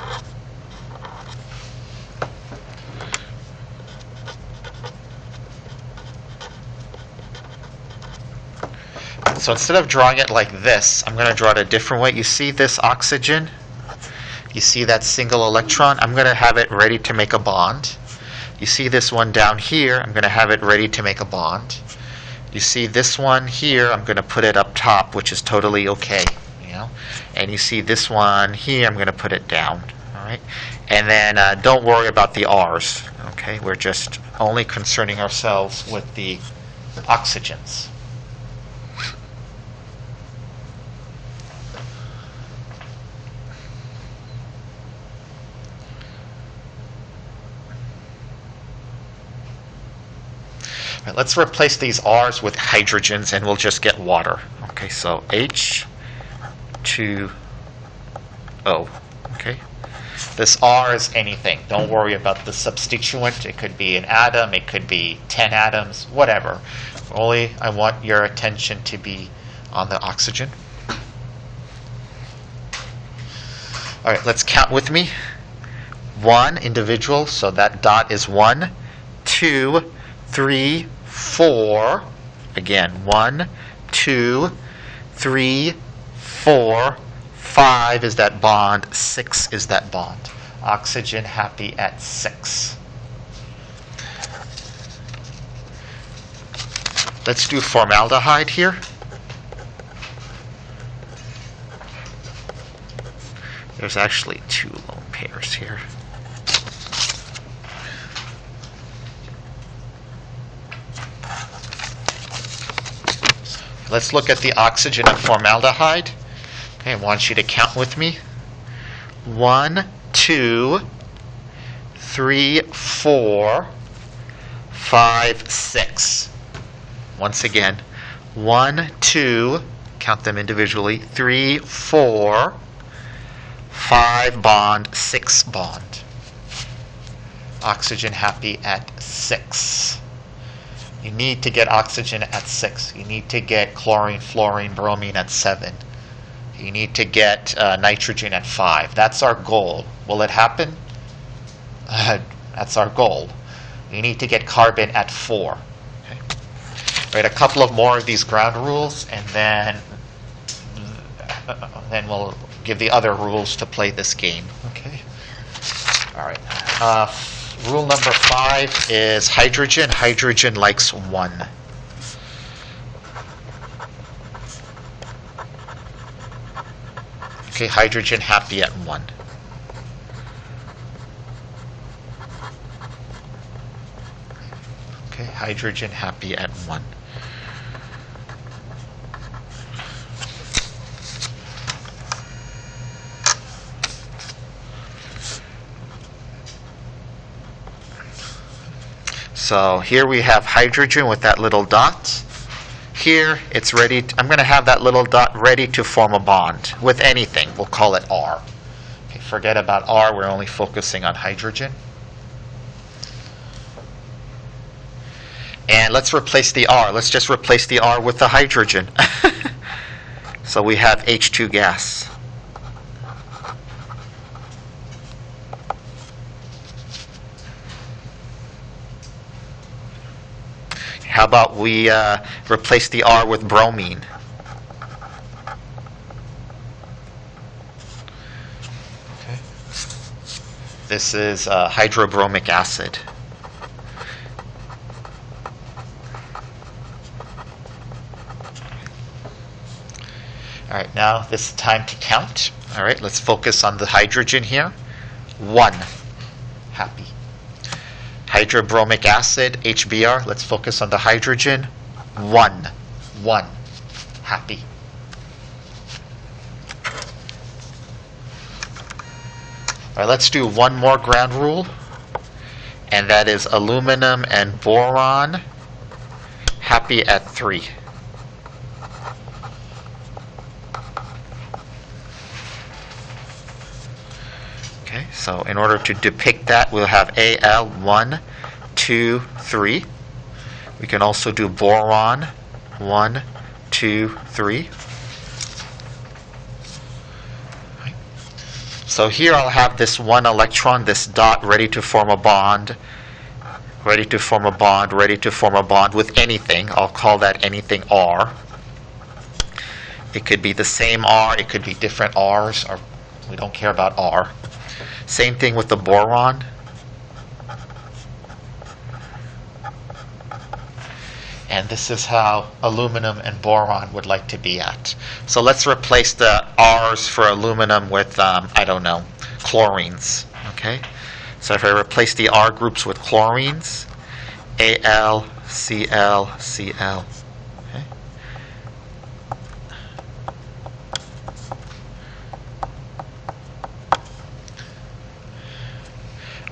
A: So instead of drawing it like this, I'm going to draw it a different way. You see this oxygen? You see that single electron? I'm going to have it ready to make a bond. You see this one down here? I'm going to have it ready to make a bond. You see this one here? I'm going to put it up top, which is totally okay. And you see this one here? I'm going to put it down. All right. And then don't worry about the R's. Okay. We're just only concerning ourselves with the oxygens. All right, let's replace these R's with hydrogens and we'll just get water. Okay, so H2O. Okay. This R is anything. Don't worry about the substituent. It could be an atom, it could be 10 atoms, whatever. Only I want your attention to be on the oxygen. All right, let's count with me. 1 individual, so that dot is 1, 2, 3, 4. Again, 1, 2, 3, 4, 5 is that bond, 6 is that bond. Oxygen happy at 6. Let's do formaldehyde here. There's actually 2 lone pairs here. Let's look at the oxygen of formaldehyde. Okay, I want you to count with me. 1, 2, 3, 4, 5, 6. Once again, 1, 2, count them individually, 3, 4, 5 bond, 6 bond. Oxygen happy at 6. You need to get oxygen at 6. You need to get chlorine, fluorine, bromine at 7. You need to get nitrogen at 5. That's our goal. Will it happen? That's our goal. You need to get carbon at 4. Okay. Right, a couple of more of these ground rules, and then we'll give the other rules to play this game. Okay. All right. Rule number 5 is hydrogen. Hydrogen likes 1. Okay, hydrogen happy at 1. Okay, hydrogen happy at 1. So here we have hydrogen with that little dot. Here it's ready. I'm going to have that little dot ready to form a bond with anything. We'll call it R. Okay, forget about R. We're only focusing on hydrogen. And let's replace the R. Let's just replace the R with the hydrogen. So we have H2 gas. How about we replace the R with bromine? Okay. This is hydrobromic acid. All right, now this is time to count. All right, let's focus on the hydrogen here. 1. Happy. Hydrobromic acid, HBr. Let's focus on the hydrogen. 1. Happy. All right, let's do one more ground rule. And that is aluminum and boron. Happy at 3. Okay, so in order to depict that, we'll have Al 1, 2, 3. We can also do boron 1, 2, 3. Right. So here I'll have this one electron, this dot, ready to form a bond, ready to form a bond, ready to form a bond with anything. I'll call that anything R. It could be the same R, it could be different R's, or we don't care about R. Same thing with the boron. And this is how aluminum and boron would like to be at. So let's replace the R's for aluminum with, I don't know, chlorines. Okay? So if I replace the R groups with chlorines, Al, Cl, Cl. Okay?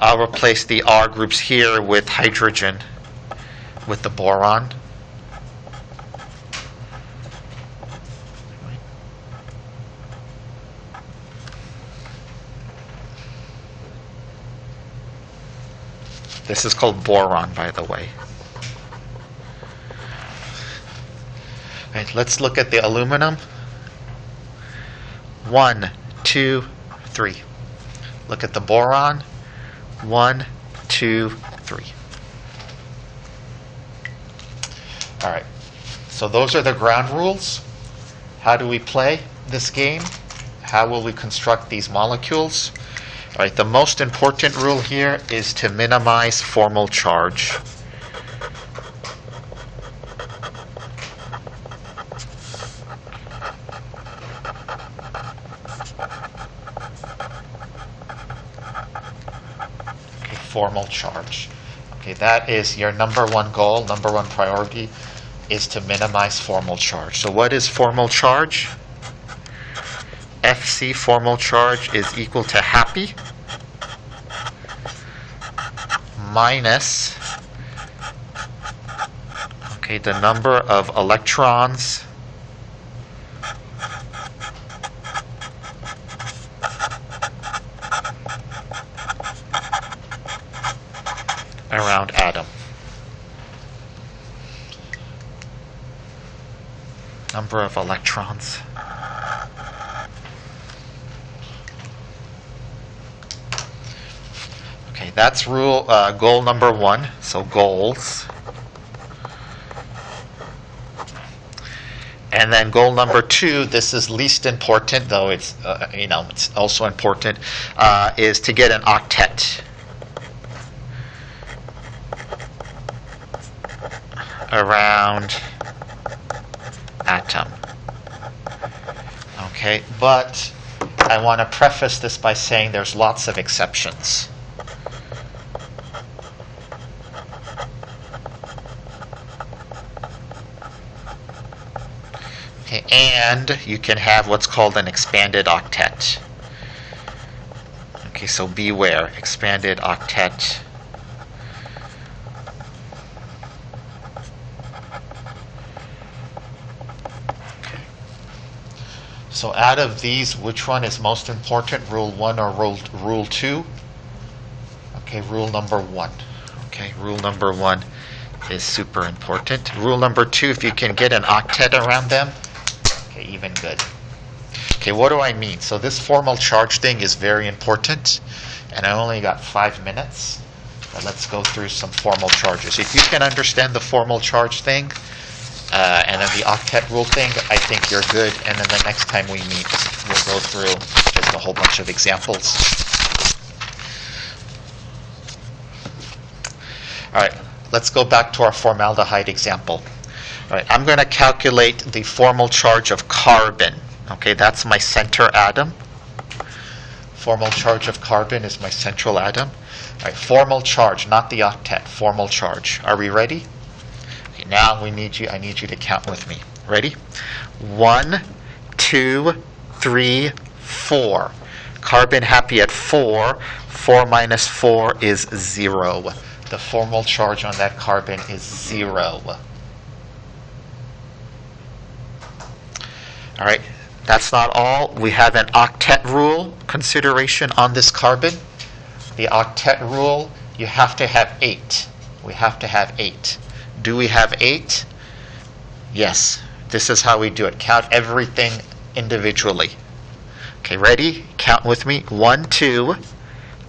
A: I'll replace the R groups here with hydrogen, with the boron. This is called boron, by the way. Right, let's look at the aluminum. 1, 2, 3. Look at the boron. 1, 2, 3. All right. So those are the ground rules. How do we play this game? How will we construct these molecules? All right. The most important rule here is to minimize formal charge. Formal charge. Okay, that is your number one goal, number one priority, is to minimize formal charge. So what is formal charge? Fc formal charge is equal to happy minus, okay, the number of electrons around atom. Number of electrons. Okay, that's rule goal number 1. So goals. And then goal number 2, this is least important, though it's it's also important, is to get an octet around atom. Okay, but I want to preface this by saying there's lots of exceptions. Okay, and you can have what's called an expanded octet. Okay, so beware, expanded octet. So out of these, which one is most important, rule 1 or rule 2? Okay, rule number 1. Okay, rule number 1 is super important. Rule number 2, if you can get an octet around them, okay, even good. Okay, what do I mean? So this formal charge thing is very important, and I only got 5 minutes. But let's go through some formal charges. If you can understand the formal charge thing, and then the octet rule thing, I think you're good. And then the next time we meet, we'll go through just a whole bunch of examples. All right, let's go back to our formaldehyde example. All right, I'm going to calculate the formal charge of carbon. Okay, that's my center atom. Formal charge of carbon is my central atom. All right, formal charge, not the octet, formal charge. Are we ready? Okay, now I need you to count with me. Ready? 1, 2, 3, 4. Carbon happy at 4. 4 minus 4 is 0. The formal charge on that carbon is 0. All right, that's not all. We have an octet rule consideration on this carbon. The octet rule, you have to have 8. We have to have 8. Do we have 8? Yes. This is how we do it. Count everything individually. Okay, ready? Count with me. 1, 2,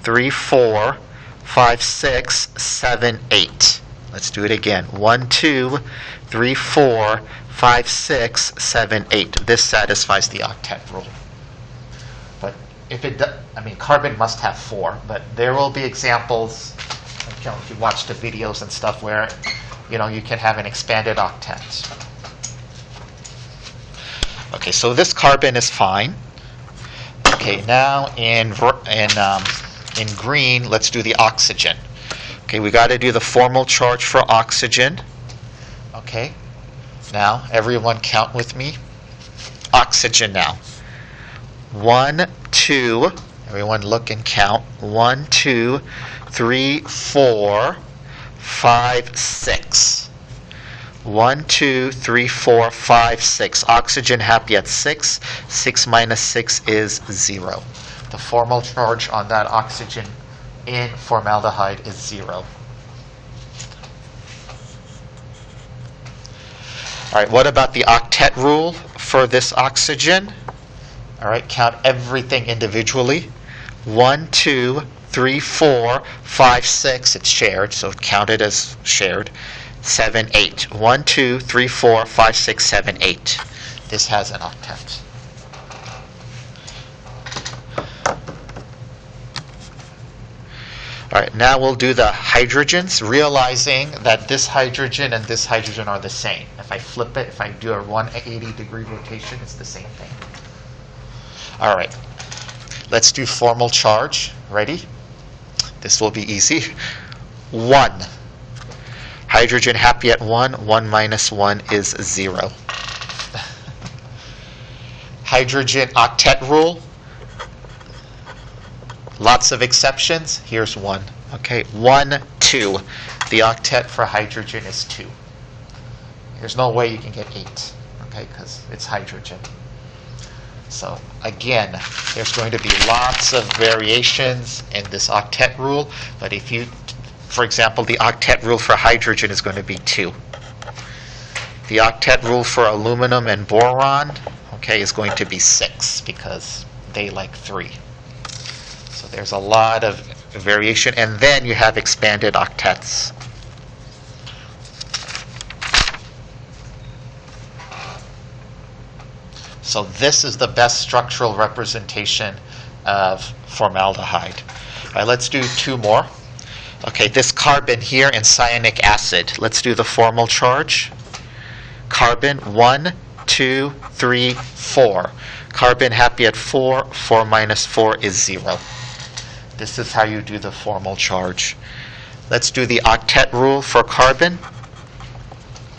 A: 3, 4, 5, 6, 7, 8. Let's do it again. 1, 2, 3, 4, 5, 6, 7, 8. This satisfies the octet rule. But if it does, carbon must have 4, but there will be examples, if you watch the videos and stuff, where you can have an expanded octet. Okay, so this carbon is fine. Okay, now in green, let's do the oxygen. Okay, we got to do the formal charge for oxygen. Okay, now everyone count with me. Oxygen now. 1, 2. Everyone look and count. 1, 2, 3, 4, 5, 6. 1, 2, 3, 4, 5, 6. Oxygen happy at 6. 6 minus 6 is 0. The formal charge on that oxygen in formaldehyde is 0. All right, what about the octet rule for this oxygen? All right, count everything individually. 1, 2, 3, 4, 5, 6. It's shared, so count it as shared. 7, 8. 1, 2, 3, 4, 5, 6, 7, 8. This has an octet. All right, now we'll do the hydrogens, realizing that this hydrogen and this hydrogen are the same. If I flip it, if I do a 180-degree rotation, it's the same thing. All right, let's do formal charge. Ready? This will be easy. 1. Hydrogen happy at 1. 1 minus 1 is 0. Hydrogen octet rule. Lots of exceptions. Here's one. Okay, 1, 2. The octet for hydrogen is 2. There's no way you can get 8, okay, because it's hydrogen. So again, there's going to be lots of variations in this octet rule, but if you, for example, the octet rule for hydrogen is going to be 2. The octet rule for aluminum and boron, okay, is going to be 6 because they like 3. So there's a lot of variation, and then you have expanded octets. So this is the best structural representation of formaldehyde. All right, let's do 2 more. Okay, this carbon here and cyanic acid. Let's do the formal charge. Carbon, 1, 2, 3, 4. Carbon happy at 4. 4 minus 4 is 0. This is how you do the formal charge. Let's do the octet rule for carbon.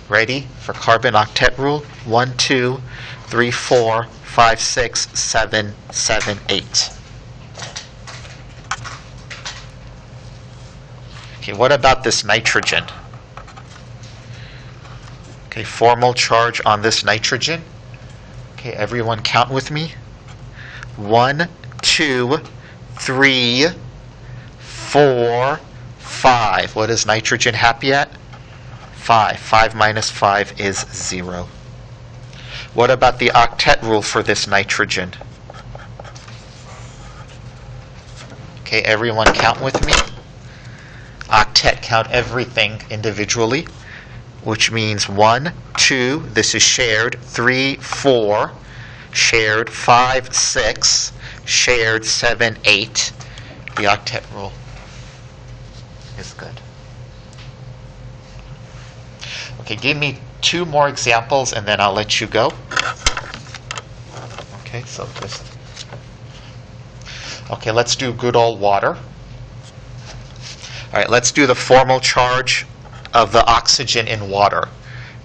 A: Ready? For carbon octet rule. 1, 2, 3, 4, 5, 6, 7, 7, 8. Okay, what about this nitrogen? Okay, formal charge on this nitrogen. Okay, everyone count with me. 1, 2, 3, 4, 5. What is nitrogen happy at? 5. 5 minus 5 is 0. What about the octet rule for this nitrogen? Okay, everyone count with me. Octet, count everything individually, which means 1, 2, this is shared, 3, 4, shared 5, 6, shared 7, 8. The octet rule is good. Okay, give me 2 more examples and then I'll let you go. Okay, so this. Okay, let's do good old water. All right, let's do the formal charge of the oxygen in water.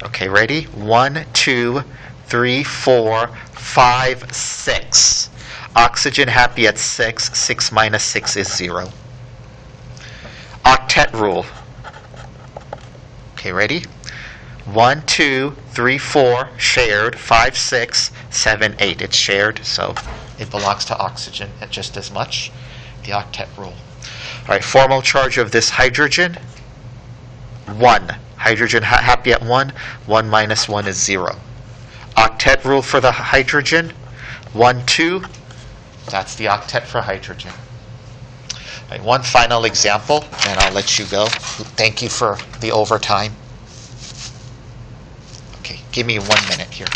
A: Okay, ready? 1, 2, 3, 4, 5, 6. Oxygen happy at 6. 6 minus 6 is 0. Octet rule. Okay, ready? 1, 2, 3, 4, shared, 5, 6, 7, 8. It's shared, so it belongs to oxygen at just as much. The octet rule. All right, formal charge of this hydrogen, 1. Hydrogen happy at 1. 1 minus 1 is 0. Octet rule for the hydrogen, 1, 2. That's the octet for hydrogen. All right, one final example, and I'll let you go. Thank you for the overtime. Okay, give me 1 minute here.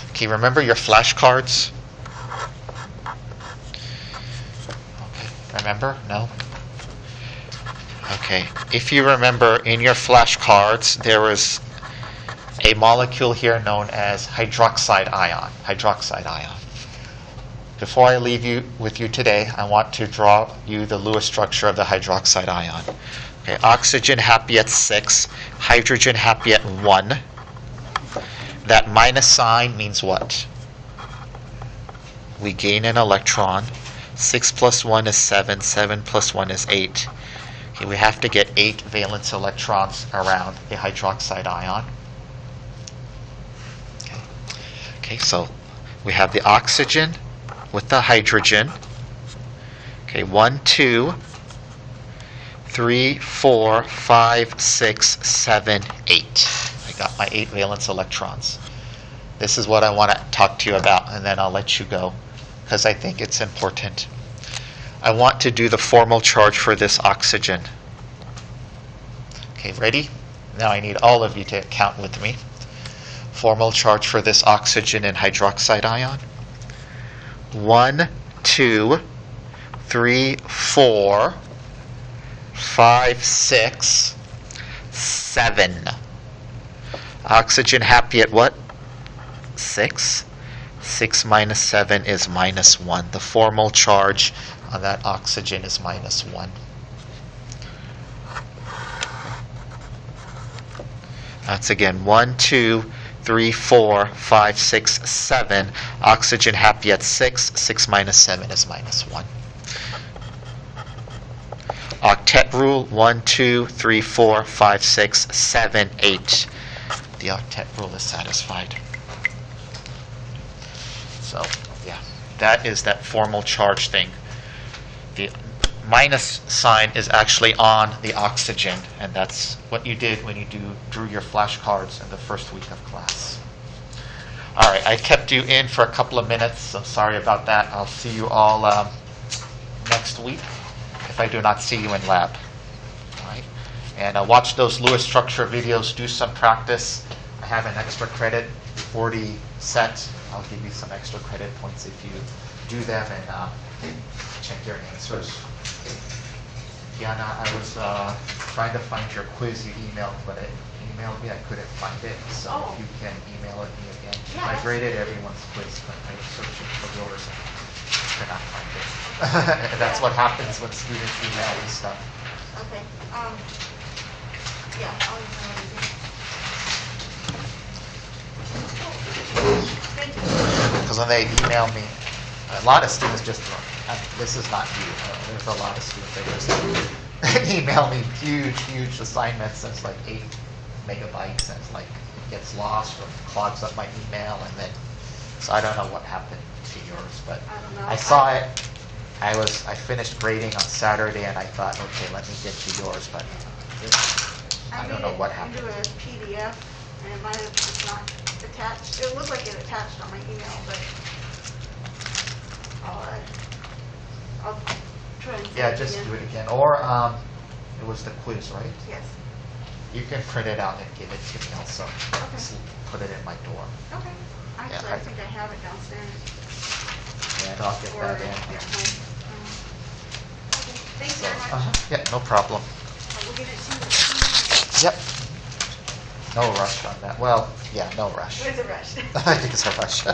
A: Okay, remember your flashcards? Okay, remember? No? Okay, if you remember in your flashcards, there was a molecule here known as hydroxide ion. Hydroxide ion. Before I leave you with you today, I want to draw you the Lewis structure of the hydroxide ion. Okay, oxygen happy at 6, hydrogen happy at 1. That minus sign means what? We gain an electron. 6 plus 1 is 7. 7 plus 1 is 8. Okay, we have to get 8 valence electrons around a hydroxide ion. Okay, so we have the oxygen with the hydrogen. Okay, 1, 2, 3, 4, 5, 6, 7, 8. I got my 8 valence electrons. This is what I want to talk to you about, and then I'll let you go, because I think it's important. I want to do the formal charge for this oxygen. Okay, ready? Now I need all of you to count with me. Formal charge for this oxygen and hydroxide ion. 1, 2, 3, 4, 5, 6, 7. Oxygen happy at what? 6. 6 minus 7 is minus 1. The formal charge on that oxygen is minus 1. That's again 1, 2, 3, 4, 5, 6, 7. Oxygen happy at 6. 6 minus 7 is minus 1. Octet rule, 1, 2, 3, 4, 5, 6, 7, 8. The octet rule is satisfied. So, yeah, that is that formal charge thing. The minus sign is actually on the oxygen, and that's what you did when you drew your flashcards in the first week of class. All right, I kept you in for a couple of minutes. I'm sorry about that. I'll see you all next week if I do not see you in lab. All right, and watch those Lewis structure videos. Do some practice. I have an extra credit, 40 set. I'll give you some extra credit points if you do them and check your answers. Diana, I was trying to find your quiz you emailed, but it emailed me. I couldn't find it, so if you can email it me again. I graded everyone's quiz, but I was searching for yours and could not find it. And that's what happens when students email me stuff.
B: Okay. Yeah, I'll email it again. Thank you.
A: Because when they email me, a lot of students just this is not you. There's a lot of students that just email me huge assignments that's like 8 megabytes, and it's like it gets lost or clogs up my email, and then so I don't know what happened to yours, but
B: I don't know.
A: I saw it. I finished grading on Saturday, and I thought, okay, let me get to yours, but I don't know what happened.
B: I made it into a PDF, and it might have just not attached. It looked like it attached on my email, but I'll try and
A: Yeah, just do it again. Or it was the quiz, right?
B: Yes.
A: You can print it out and give it to me also.
B: Okay.
A: Just put it in my door.
B: Okay. Actually,
A: Yeah,
B: I think I have it downstairs.
A: Yeah, and I'll get
B: Or
A: that in.
B: at home. Okay. Thanks
A: So,
B: very much.
A: yeah, no problem.
B: We'll get it to you.
A: Yep. No rush on that. Well, yeah, no rush.
B: It's a rush.
A: It's a rush.